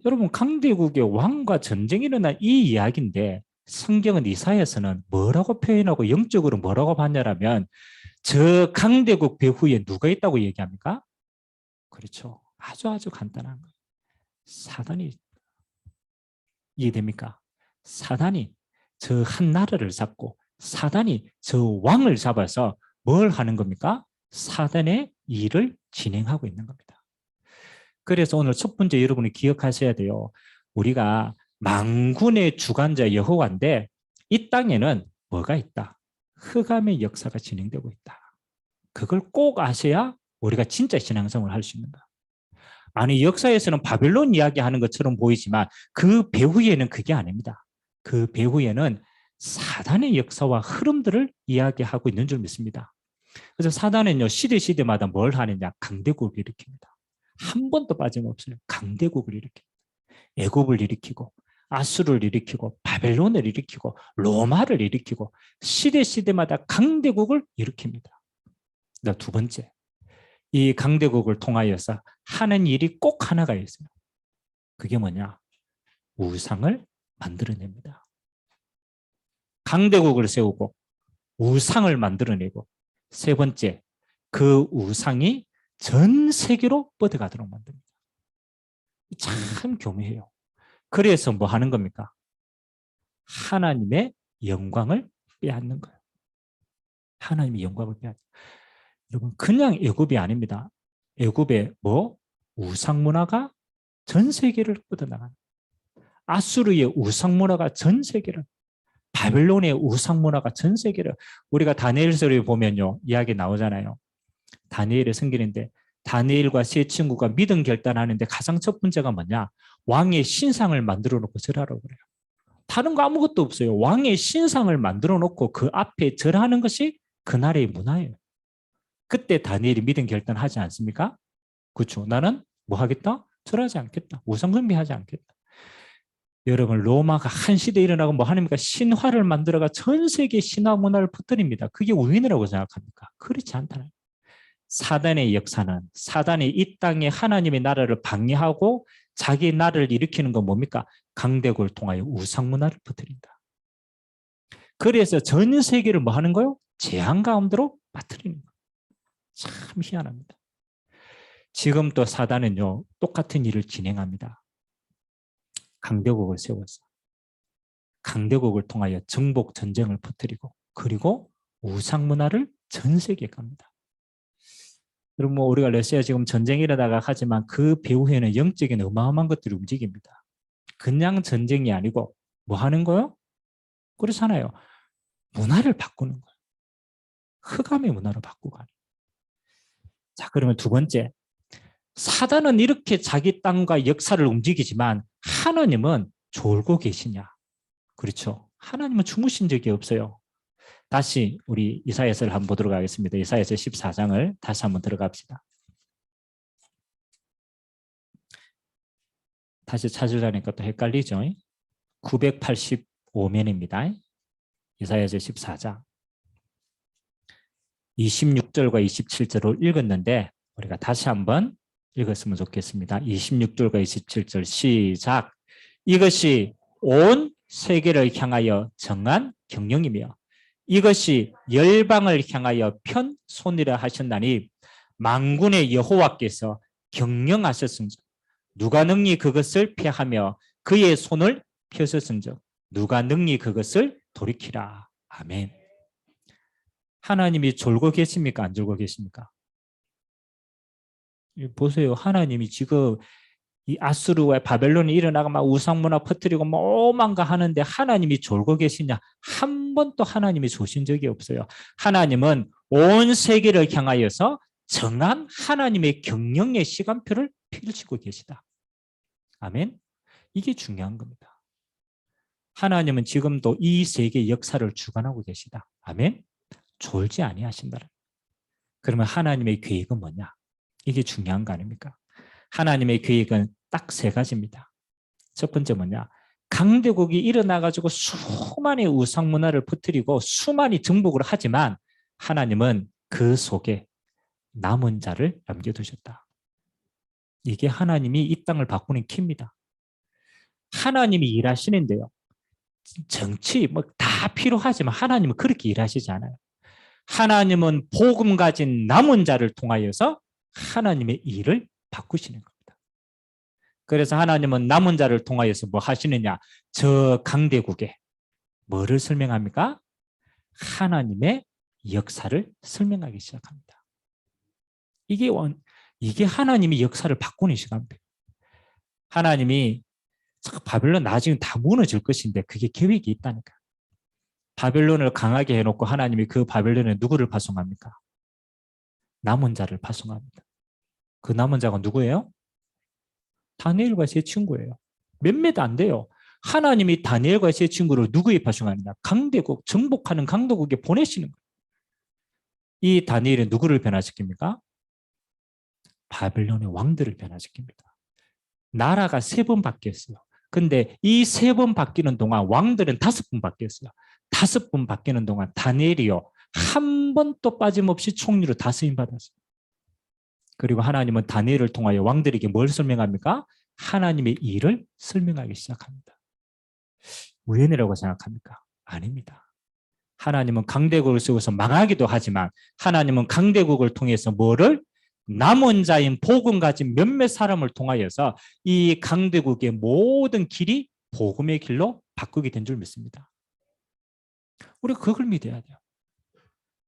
여러분 강대국의 왕과 전쟁이 일어난 이 이야기인데 성경은 이사야서는 뭐라고 표현하고 영적으로 뭐라고 봤냐라면 저 강대국 배후에 누가 있다고 얘기합니까? 그렇죠. 아주 간단한 거예요. 사단이. 이해됩니까? 사단이 저 한 나라를 잡고 사단이 저 왕을 잡아서 뭘 하는 겁니까? 사단의 일을 진행하고 있는 겁니다. 그래서 오늘 첫 번째 여러분이 기억하셔야 돼요. 우리가 만군의 주관자 여호와인데 이 땅에는 뭐가 있다? 흑암의 역사가 진행되고 있다. 그걸 꼭 아셔야 우리가 진짜 신앙생활을 할 수 있는다. 아니 역사에서는 바벨론 이야기하는 것처럼 보이지만 그 배후에는 그게 아닙니다. 그 배후에는 사단의 역사와 흐름들을 이야기하고 있는 줄 믿습니다. 그래서 사단은요 시대마다 뭘 하느냐? 강대국을 일으킵니다. 한 번도 빠짐없어요. 강대국을 일으킵니다. 애굽을 일으키고 아수르를 일으키고 바벨론을 일으키고 로마를 일으키고 시대마다 강대국을 일으킵니다. 두 번째, 이 강대국을 통하여서 하는 일이 꼭 하나가 있어요. 그게 뭐냐? 우상을 만들어냅니다. 강대국을 세우고 우상을 만들어내고 세 번째, 그 우상이 전 세계로 뻗어가도록 만듭니다. 참 교묘해요. 그래서 뭐 하는 겁니까? 하나님의 영광을 빼앗는 거예요. 하나님의 영광을 빼앗는 거예요. 여러분 그냥 애굽이 아닙니다. 애굽의 우상 문화가 전 세계를 뻗어나가는 아수르의 우상 문화가 전 세계를 바벨론의 우상 문화가 전 세계를 우리가 다니엘서를 보면요 이야기 나오잖아요. 다니엘의 성경인데 다니엘과 세 친구가 믿음 결단하는데 가장 첫 번째가 뭐냐? 왕의 신상을 만들어 놓고 절하라고 그래요. 다른 거 아무것도 없어요. 왕의 신상을 만들어 놓고 그 앞에 절하는 것이 그 나라의 문화예요. 그때 다니엘이 믿음 결단하지 않습니까? 그렇죠. 나는 뭐 하겠다? 절하지 않겠다. 우상 숭배하지 않겠다. 여러분 로마가 한 시대에 일어나고 뭐 하니까 신화를 만들어가 전 세계 신화 문화를 퍼뜨립니다. 그게 우연이라고 생각합니까? 그렇지 않다는. 사단의 역사는 사단이 이 땅에 하나님의 나라를 방해하고 자기 나라를 일으키는 건 뭡니까? 강대국을 통하여 우상 문화를 퍼뜨린다. 그래서 전 세계를 뭐 하는 거요? 재앙 가운데로 빠뜨리는 거예요. 참 희한합니다. 지금 또 사단은요 똑같은 일을 진행합니다. 강대국을 세워서 강대국을 통하여 정복 전쟁을 퍼뜨리고 그리고 우상 문화를 전 세계에 갑니다. 그리고 뭐 우리가 러시아 지금 전쟁이 일어나가 하지만 그 배후에는 영적인 어마어마한 것들이 움직입니다. 그냥 전쟁이 아니고 뭐 하는 거요? 그렇잖아요. 문화를 바꾸는 거예요. 흑암의 문화로 바꾸고 가는. 자, 그러면 두 번째. 사단은 이렇게 자기 땅과 역사를 움직이지만 하나님은 졸고 계시냐? 그렇죠. 하나님은 주무신 적이 없어요. 다시 우리 이사야서를 한번 보도록 하겠습니다. 이사야서 14장을 다시 한번 들어갑시다. 다시 찾으려니까 또 헷갈리죠. 985면입니다. 이사야서 14장. 26절과 27절을 읽었는데 우리가 다시 한번 읽었으면 좋겠습니다. 26절과 27절 시작. 이것이 온 세계를 향하여 정한 경영이며 이것이 열방을 향하여 편손이라 하셨나니 만군의 여호와께서 경영하셨은즉 누가 능히 그것을 폐하며 그의 손을 펴셨은즉 누가 능히 그것을 돌이키라. 아멘. 하나님이 졸고 계십니까? 안 졸고 계십니까? 보세요. 하나님이 지금 이 아수르와 바벨론이 일어나고 막 우상문화 퍼뜨리고 뭐 오만가 하는데 하나님이 졸고 계시냐? 한 번도 하나님이 조신 적이 없어요. 하나님은 온 세계를 향하여서 정한 하나님의 경영의 시간표를 펼치고 계시다. 아멘. 이게 중요한 겁니다. 하나님은 지금도 이 세계 역사를 주관하고 계시다. 아멘. 졸지 아니하신다. 그러면 하나님의 계획은 뭐냐? 이게 중요한 거 아닙니까? 하나님의 계획은 딱 세 가지입니다. 첫 번째 뭐냐? 강대국이 일어나가지고 수많은 우상 문화를 퍼뜨리고 수많이 정복을 하지만 하나님은 그 속에 남은 자를 남겨두셨다. 이게 하나님이 이 땅을 바꾸는 키입니다. 하나님이 일하시는데요. 정치 뭐 다 필요하지만 하나님은 그렇게 일하시지 않아요. 하나님은 복음 가진 남은 자를 통하여서 하나님의 일을 바꾸시는 겁니다. 그래서 하나님은 남은 자를 통하여서 뭐 하시느냐? 저 강대국에 뭐를 설명합니까? 하나님의 역사를 설명하기 시작합니다. 이게 하나님이 역사를 바꾸는 시간입니다. 하나님이 바벨론 나중에 다 무너질 것인데 그게 계획이 있다니까. 바벨론을 강하게 해놓고 하나님이 그 바벨론에 누구를 파송합니까? 남은 자를 파송합니다. 그 남은 자가 누구예요? 다니엘과 세 친구예요. 몇몇 안 돼요. 하나님이 다니엘과 세 친구를 누구에 파송하느냐? 강대국, 정복하는 강대국에 보내시는 거예요. 이 다니엘은 누구를 변화시킵니까? 바벨론의 왕들을 변화시킵니다. 나라가 3번 바뀌었어요. 근데 이 3번 바뀌는 동안 왕들은 5번 바뀌었어요. 5번 바뀌는 동안 다니엘이요. 한 번도 빠짐없이 총리로 다스림 받았어요. 그리고 하나님은 다니엘을 통하여 왕들에게 뭘 설명합니까? 하나님의 일을 설명하기 시작합니다. 우연이라고 생각합니까? 아닙니다. 하나님은 강대국을 세워서 망하기도 하지만 하나님은 강대국을 통해서 뭐를? 남은 자인 복음 가진 몇몇 사람을 통하여서 이 강대국의 모든 길이 복음의 길로 바꾸게 된 줄 믿습니다. 우리가 그걸 믿어야 돼요.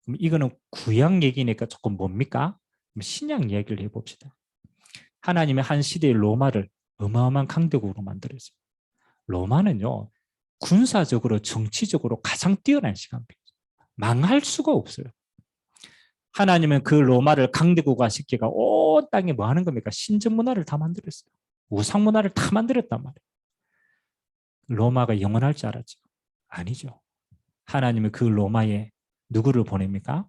그럼 이거는 구약 얘기니까 조금 뭡니까? 신약 이야기를 해봅시다. 하나님의 한 시대의 로마를 어마어마한 강대국으로 만들었어요. 로마는요, 군사적으로 정치적으로 가장 뛰어난 시간표예요. 망할 수가 없어요. 하나님은 그 로마를 강대국화 시키가 온 땅에 뭐 하는 겁니까? 신전 문화를 다 만들었어요. 우상 문화를 다 만들었단 말이에요. 로마가 영원할 줄 알았죠? 아니죠. 하나님은 그 로마에 누구를 보냅니까?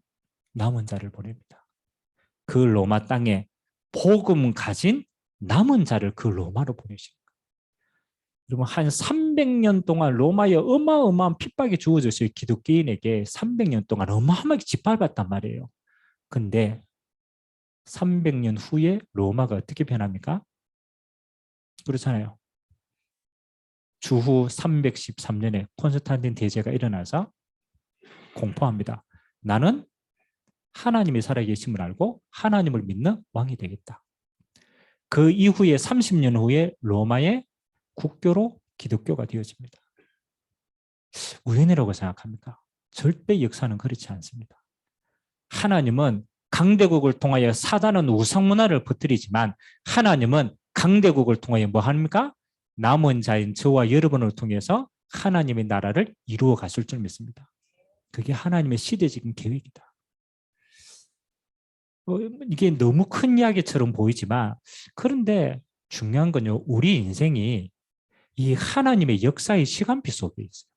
남은 자를 보냅니다. 그 로마 땅에 복음 가진 남은 자를 그 로마로 보내십니다. 그러면 한 300년 동안 로마에 어마어마한 핍박이 주어졌어요. 기독교인에게 300년 동안 어마어마하게 짓밟았단 말이에요. 근데 300년 후에 로마가 어떻게 변합니까? 그렇잖아요. 주후 313년에 콘스탄틴 대제가 일어나서 공포합니다. 나는 하나님이 살아계심을 알고 하나님을 믿는 왕이 되겠다. 그 이후에 30년 후에 로마의 국교로 기독교가 되어집니다. 우연이라고 생각합니까? 절대 역사는 그렇지 않습니다. 하나님은 강대국을 통하여 사단은 우상문화를 퍼뜨리지만 하나님은 강대국을 통하여 뭐 합니까? 남은 자인 저와 여러분을 통해서 하나님의 나라를 이루어 가실 줄 믿습니다. 그게 하나님의 시대적인 계획이다. 이게 너무 큰 이야기처럼 보이지만 그런데 중요한 건요. 우리 인생이 이 하나님의 역사의 시간표 속에 있어요.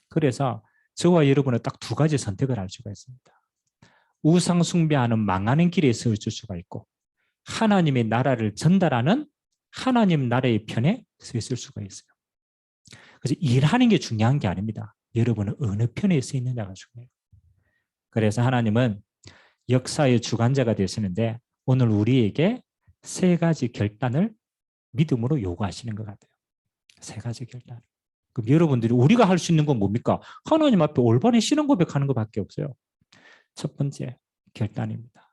그래서 저와 여러분은 딱 2가지 선택을 할 수가 있습니다. 우상 숭배하는 망하는 길에 세워줄 수가 있고 하나님의 나라를 전달하는 하나님 나라의 편에 서 있을 수가 있어요. 그래서 일하는 게 중요한 게 아닙니다. 여러분은 어느 편에 서 있느냐가 중요해요. 그래서 하나님은 역사의 주관자가 되시는데 오늘 우리에게 세 가지 결단을 믿음으로 요구하시는 것 같아요. 세 가지 결단. 그럼 여러분들이 우리가 할 수 있는 건 뭡니까? 하나님 앞에 올바른 신앙 고백하는 것밖에 없어요. 첫 번째 결단입니다.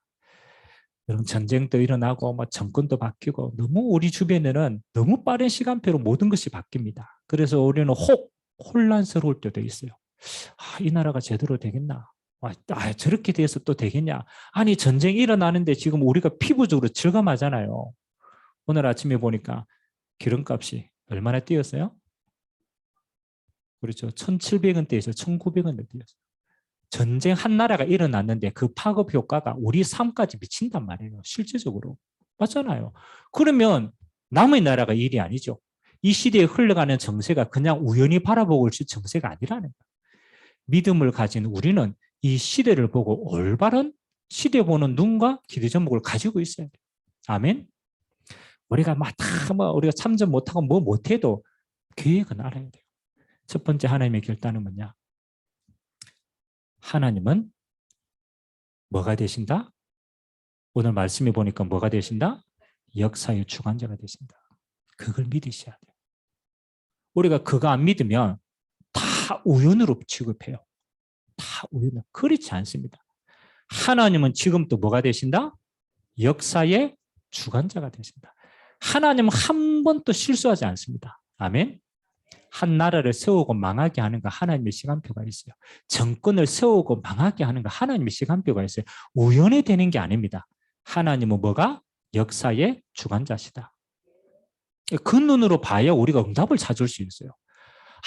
여러분 전쟁도 일어나고 뭐 정권도 바뀌고 너무 우리 주변에는 너무 빠른 시간표로 모든 것이 바뀝니다. 그래서 우리는 혼란스러울 때도 있어요. 이 나라가 제대로 되겠나? 저렇게 돼서 또 되겠냐? 아니 전쟁이 일어나는데 지금 우리가 피부적으로 절감하잖아요. 오늘 아침에 보니까 기름값이 얼마나 뛰었어요? 그렇죠. 1,700원대에서 1,900원대 뛰었어요. 전쟁 한 나라가 일어났는데 그 파급 효과가 우리 삶까지 미친단 말이에요. 실제적으로. 맞잖아요. 그러면 남의 나라가 일이 아니죠. 이 시대에 흘러가는 정세가 그냥 우연히 바라보고 있을 정세가 아니라는 거예요. 믿음을 가진 우리는 이 시대를 보고 올바른 시대 보는 눈과 기대 제목을 가지고 있어야 돼요. 아멘. 우리가 우리가 참전 못하고 뭐 못해도 계획은 알아야 돼요. 첫 번째 하나님의 결단은 뭐냐? 하나님은 뭐가 되신다? 오늘 말씀해 보니까 뭐가 되신다? 역사의 주관자가 되신다. 그걸 믿으셔야 돼요. 우리가 그거 안 믿으면 다 우연으로 취급해요. 다 우연으로. 그렇지 않습니다. 하나님은 지금 또 뭐가 되신다? 역사의 주관자가 되신다. 하나님은 한 번도 실수하지 않습니다. 아멘. 한 나라를 세우고 망하게 하는 거 하나님의 시간표가 있어요. 정권을 세우고 망하게 하는 거 하나님의 시간표가 있어요. 우연히 되는 게 아닙니다. 하나님은 뭐가? 역사의 주관자시다. 그 눈으로 봐야 우리가 응답을 찾을 수 있어요.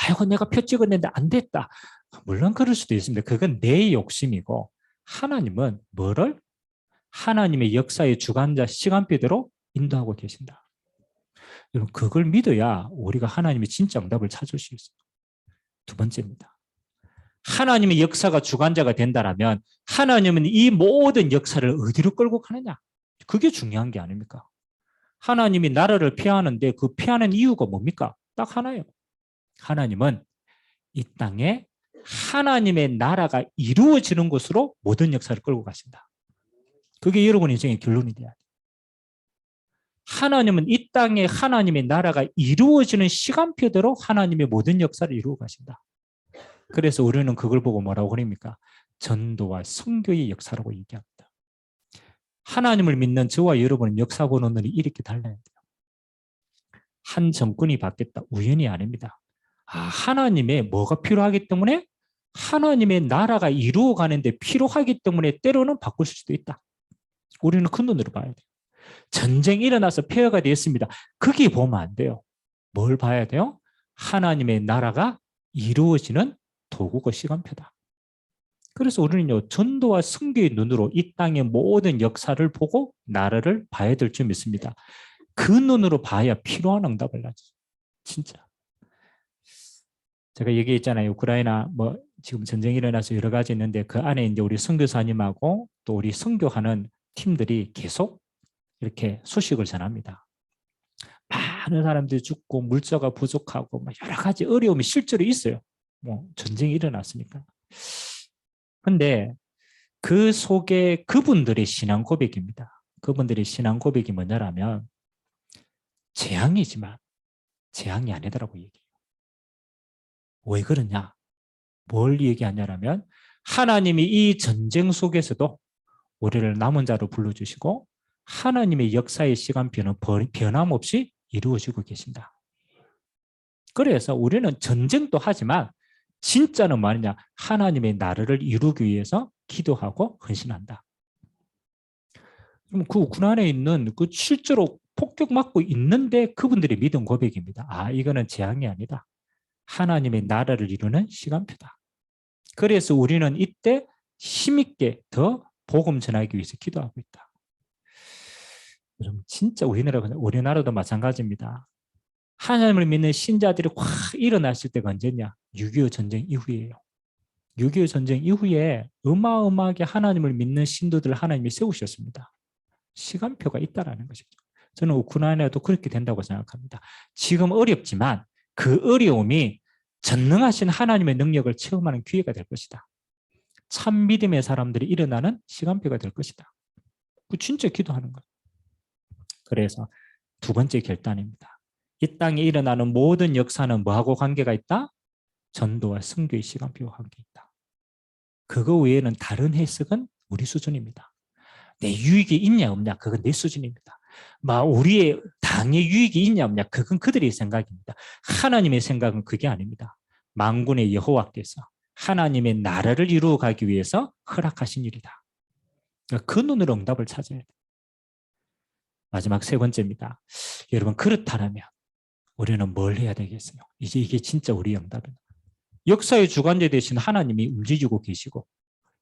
아이고 내가 표 찍었는데 안 됐다. 물론 그럴 수도 있습니다. 그건 내 욕심이고 하나님은 뭐를? 하나님의 역사의 주관자 시간표대로 인도하고 계신다. 여러분 그걸 믿어야 우리가 하나님의 진짜 응답을 찾을 수 있어요. 두 번째입니다. 하나님의 역사가 주관자가 된다면 하나님은 이 모든 역사를 어디로 끌고 가느냐? 그게 중요한 게 아닙니까? 하나님이 나라를 폐하는데 그 폐하는 이유가 뭡니까? 딱 하나예요. 하나님은 이 땅에 하나님의 나라가 이루어지는 곳으로 모든 역사를 끌고 가신다. 그게 여러분 인생의 결론이 돼야 돼요. 하나님은 이 땅에 하나님의 나라가 이루어지는 시간표대로 하나님의 모든 역사를 이루어 가신다. 그래서 우리는 그걸 보고 뭐라고 그럽니까? 전도와 선교의 역사라고 얘기합니다. 하나님을 믿는 저와 여러분은 역사 보는 눈이 이렇게 달라야 돼요. 한 정권이 바뀌었다. 우연이 아닙니다. 하나님의 뭐가 필요하기 때문에 하나님의 나라가 이루어가는데 필요하기 때문에 때로는 바꿀 수도 있다. 우리는 그 눈으로 봐야 돼요. 전쟁이 일어나서 폐허가 되었습니다. 거기 보면 안 돼요. 뭘 봐야 돼요? 하나님의 나라가 이루어지는 도구고 시간표다. 그래서 우리는요, 전도와 선교의 눈으로 이 땅의 모든 역사를 보고 나라를 봐야 될 줄 믿습니다. 그 눈으로 봐야 필요한 응답을 나죠. 진짜. 제가 얘기했잖아요. 우크라이나 지금 전쟁이 일어나서 여러 가지 있는데 그 안에 이제 우리 선교사님하고 또 우리 선교하는 팀들이 계속 이렇게 소식을 전합니다. 많은 사람들이 죽고 물자가 부족하고 여러 가지 어려움이 실제로 있어요. 전쟁이 일어났으니까. 근데 그 속에 그분들의 신앙 고백입니다. 그분들의 신앙 고백이 뭐냐면 재앙이지만 재앙이 아니다라고 얘기해요. 왜 그러냐? 뭘 얘기하냐면 하나님이 이 전쟁 속에서도 우리를 남은 자로 불러주시고 하나님의 역사의 시간표는 변함없이 이루어지고 계신다. 그래서 우리는 전쟁도 하지만 진짜는 뭐냐? 하나님의 나라를 이루기 위해서 기도하고 헌신한다. 그럼 그 우크라이나에 있는 그 실제로 폭격받고 있는데 그분들의 믿음 고백입니다. 이거는 재앙이 아니다. 하나님의 나라를 이루는 시간표다. 그래서 우리는 이때 힘있게 더 복음 전하기 위해서 기도하고 있다. 여러분 진짜 우리나라도 마찬가지입니다. 하나님을 믿는 신자들이 확 일어났을 때가 언제냐? 6.25 전쟁 이후이에요. 6.25 전쟁 이후에 어마어마하게 하나님을 믿는 신도들을 하나님이 세우셨습니다. 시간표가 있다라는 것이죠. 저는 우크라이나도 그렇게 된다고 생각합니다. 지금 어렵지만 그 어려움이 전능하신 하나님의 능력을 체험하는 기회가 될 것이다. 참 믿음의 사람들이 일어나는 시간표가 될 것이다. 그 진짜 기도하는 거예요. 그래서 두 번째 결단입니다. 이 땅에 일어나는 모든 역사는 뭐하고 관계가 있다? 전도와 선교의 시간표와 관계 있다. 그거 외에는 다른 해석은 우리 수준입니다. 내 유익이 있냐 없냐 그건 내 수준입니다. 우리의 당의 유익이 있냐 없냐 그건 그들의 생각입니다. 하나님의 생각은 그게 아닙니다. 만군의 여호와께서 하나님의 나라를 이루어가기 위해서 허락하신 일이다. 그 눈으로 응답을 찾아야 돼요. 마지막 세 번째입니다. 여러분 그렇다면 우리는 뭘 해야 되겠어요? 이제 이게 진짜 우리의 응답입니다. 역사의 주관자 되신 하나님이 움직이고 계시고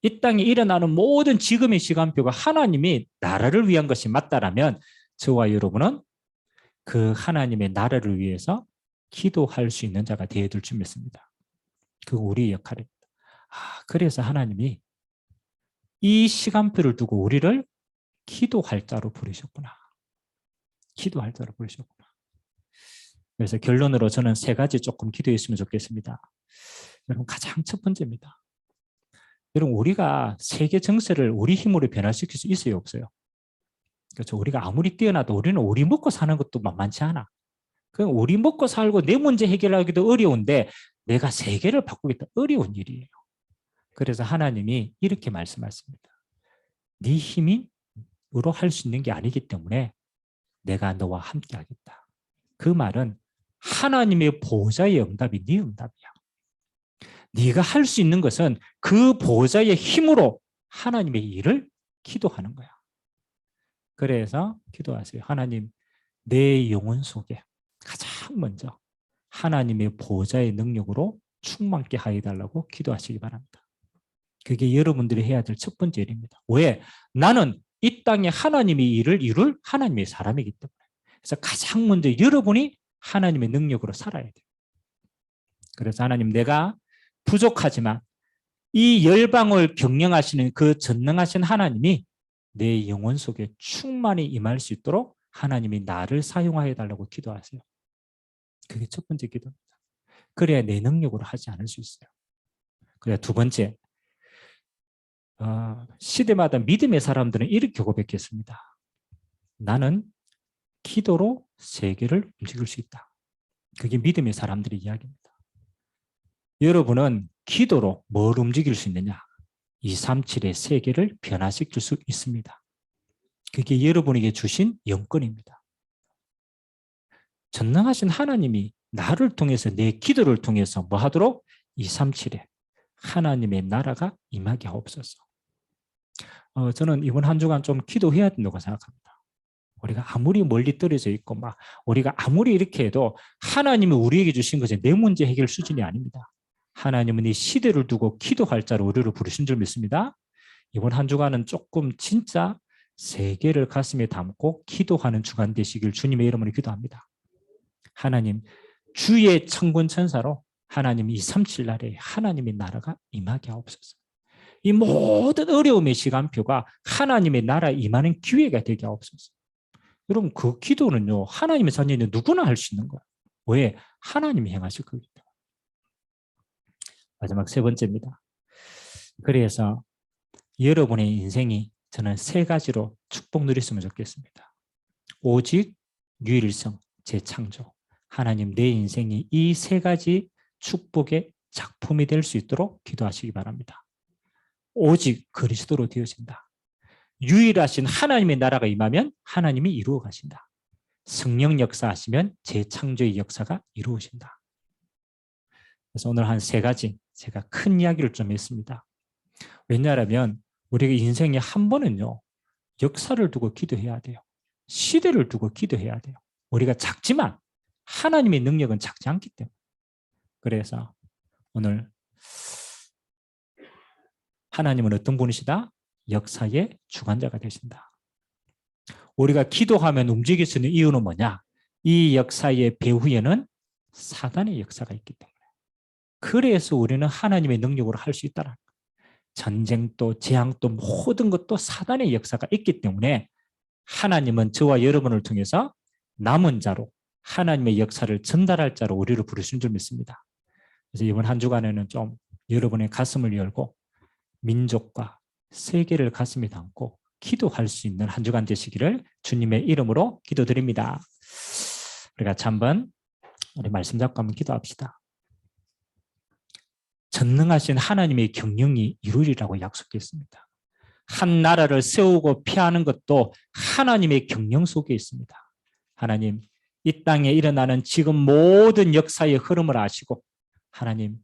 이 땅에 일어나는 모든 지금의 시간표가 하나님이 나라를 위한 것이 맞다라면 저와 여러분은 그 하나님의 나라를 위해서 기도할 수 있는 자가 되어야 될 줄 믿습니다. 그거 우리의 역할입니다. 그래서 하나님이 이 시간표를 두고 우리를 기도할 자로 부르셨구나. 기도할 자로 부르셨구나. 그래서 결론으로 저는 세 가지 조금 기도했으면 좋겠습니다. 여러분 가장 첫 번째입니다. 여러분 우리가 세계 정세를 우리 힘으로 변화시킬 수 있어요 없어요? 그렇죠. 우리가 아무리 뛰어나도 우리는 우리 먹고 사는 것도 만만치 않아. 그럼 우리 먹고 살고 내 문제 해결하기도 어려운데 내가 세계를 바꾸겠다 어려운 일이에요. 그래서 하나님이 이렇게 말씀하십니다. 네 힘으로 할 수 있는 게 아니기 때문에 내가 너와 함께 하겠다. 그 말은 하나님의 보좌의 응답이 네 응답이야. 네가 할 수 있는 것은 그 보좌의 힘으로 하나님의 일을 기도하는 거야. 그래서 기도하세요. 하나님, 내 영혼 속에 가장 먼저 하나님의 보좌의 능력으로 충만케 하여달라고 기도하시기 바랍니다. 그게 여러분들이 해야 될 첫 번째 일입니다. 왜? 나는 이 땅에 하나님의 일을 이룰 하나님의 사람이기 때문에. 그래서 가장 먼저 여러분이 하나님의 능력으로 살아야 돼요. 그래서 하나님, 내가 부족하지만 이 열방을 경영하시는 그 전능하신 하나님이 내 영혼 속에 충만히 임할 수 있도록 하나님이 나를 사용하여 달라고 기도하세요. 그게 첫 번째 기도입니다. 그래야 내 능력으로 하지 않을 수 있어요. 그래야 두 번째, 시대마다 믿음의 사람들은 이렇게 고백했습니다. 나는 기도로 세계를 움직일 수 있다. 그게 믿음의 사람들의 이야기입니다. 여러분은 기도로 뭘 움직일 수 있느냐? 237의 세계를 변화시킬 수 있습니다. 그게 여러분에게 주신 영권입니다. 전능하신 하나님이 나를 통해서 내 기도를 통해서 뭐 하도록? 237에 하나님의 나라가 임하게 하옵소서. 저는 이번 한 주간 좀 기도해야 된다고 생각합니다. 우리가 아무리 멀리 떨어져 있고 우리가 아무리 이렇게 해도 하나님이 우리에게 주신 것이 내 문제 해결 수준이 아닙니다. 하나님은 이 시대를 두고 기도할 자로 우리를 부르신 줄 믿습니다. 이번 한 주간은 조금 진짜 세계를 가슴에 담고 기도하는 주간 되시길 주님의 이름으로 기도합니다. 하나님, 주의 천군 천사로 하나님 237 날에 하나님의 나라가 임하게 하옵소서. 이 모든 어려움의 시간표가 하나님의 나라에 임하는 기회가 되게 하옵소서. 여러분 그 기도는요 하나님의 자녀는 누구나 할 수 있는 거예요. 왜? 하나님이 행하실 거기 때문에. 마지막 세 번째입니다. 그래서 여러분의 인생이 저는 세 가지로 축복 누렸으면 좋겠습니다. 오직, 유일성, 재창조. 하나님 내 인생이 이 세 가지 축복의 작품이 될 수 있도록 기도하시기 바랍니다. 오직 그리스도로 되어진다. 유일하신 하나님의 나라가 임하면 하나님이 이루어 가신다. 성령 역사하시면 재창조의 역사가 이루어진다. 그래서 오늘 한 세 가지 제가 큰 이야기를 좀 했습니다. 왜냐하면 우리가 인생에 한 번은요 역사를 두고 기도해야 돼요. 시대를 두고 기도해야 돼요. 우리가 작지만 하나님의 능력은 작지 않기 때문에. 그래서 오늘 하나님은 어떤 분이시다? 역사의 주관자가 되신다. 우리가 기도하면 움직일 수 있는 이유는 뭐냐? 이 역사의 배후에는 사단의 역사가 있기 때문에. 그래서 우리는 하나님의 능력으로 할 수 있다는 거예요. 전쟁도 재앙도 모든 것도 사단의 역사가 있기 때문에 하나님은 저와 여러분을 통해서 남은 자로 하나님의 역사를 전달할 자로 우리를 부르신 줄 믿습니다. 그래서 이번 한 주간에는 좀 여러분의 가슴을 열고 민족과 세계를 가슴에 담고 기도할 수 있는 한 주간 되시기를 주님의 이름으로 기도드립니다. 우리가 같이 한번 우리 말씀 잡고 한번 기도합시다. 전능하신 하나님의 경영이 이루리라고 약속했습니다. 한 나라를 세우고 피하는 것도 하나님의 경영 속에 있습니다. 하나님, 이 땅에 일어나는 지금 모든 역사의 흐름을 아시고 하나님,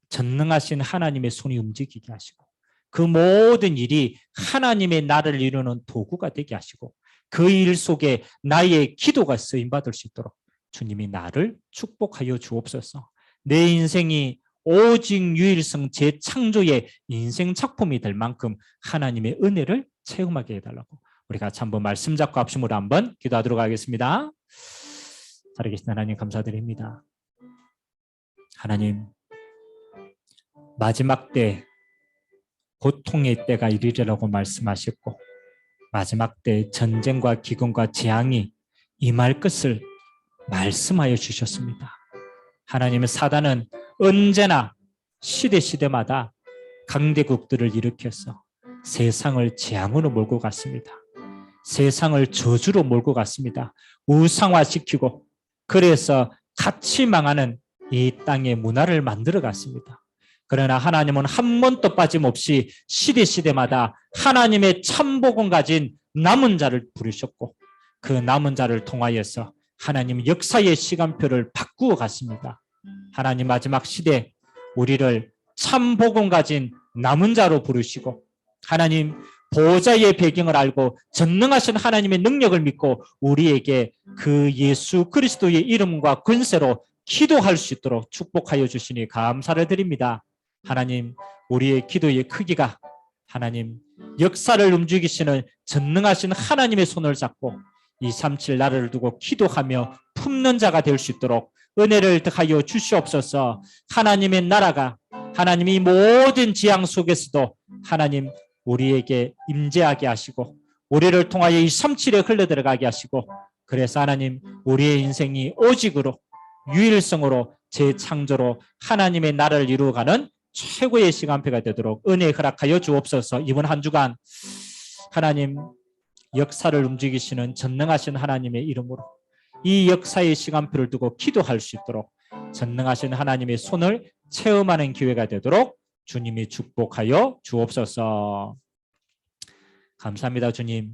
전능하신 하나님의 손이 움직이게 하시고 그 모든 일이 하나님의 나라를 이루는 도구가 되게 하시고 그 일 속에 나의 기도가 쓰임받을 수 있도록 주님이 나를 축복하여 주옵소서. 내 인생이 오직 유일성 재창조의 인생 작품이 될 만큼 하나님의 은혜를 체험하게 해달라고 우리가 같이 한번 말씀 잡고 합심으로 한번 기도하도록 하겠습니다. 살아계신 하나님 감사드립니다. 하나님, 마지막 때 고통의 때가 이르리라고 말씀하셨고 마지막 때 전쟁과 기근과 재앙이 임할 것을 말씀하여 주셨습니다. 하나님의 사단은 언제나 시대마다 강대국들을 일으켜서 세상을 재앙으로 몰고 갔습니다. 세상을 저주로 몰고 갔습니다. 우상화시키고 그래서 같이 망하는 이 땅의 문화를 만들어 갔습니다. 그러나 하나님은 한 번도 빠짐없이 시대마다 하나님의 참복음 가진 남은 자를 부르셨고 그 남은 자를 통하여서 하나님 역사의 시간표를 바꾸어 갔습니다. 하나님 마지막 시대 우리를 참복음 가진 남은 자로 부르시고 하나님 보호자의 배경을 알고 전능하신 하나님의 능력을 믿고 우리에게 그 예수 그리스도의 이름과 권세로 기도할 수 있도록 축복하여 주시니 감사를 드립니다. 하나님, 우리의 기도의 크기가 하나님 역사를 움직이시는 전능하신 하나님의 손을 잡고 237 나라를 두고 기도하며 품는 자가 될 수 있도록 은혜를 더하여 주시옵소서. 하나님의 나라가 하나님이 모든 지향 속에서도 하나님 우리에게 임재하게 하시고 우리를 통하여 237에 흘러들어가게 하시고 그래서 하나님 우리의 인생이 오직으로 유일성으로 재창조로 하나님의 나라를 이루어가는 최고의 시간표가 되도록 은혜 허락하여 주옵소서. 이번 한 주간 하나님 역사를 움직이시는 전능하신 하나님의 이름으로 이 역사의 시간표를 두고 기도할 수 있도록 전능하신 하나님의 손을 체험하는 기회가 되도록 주님이 축복하여 주옵소서. 감사합니다, 주님.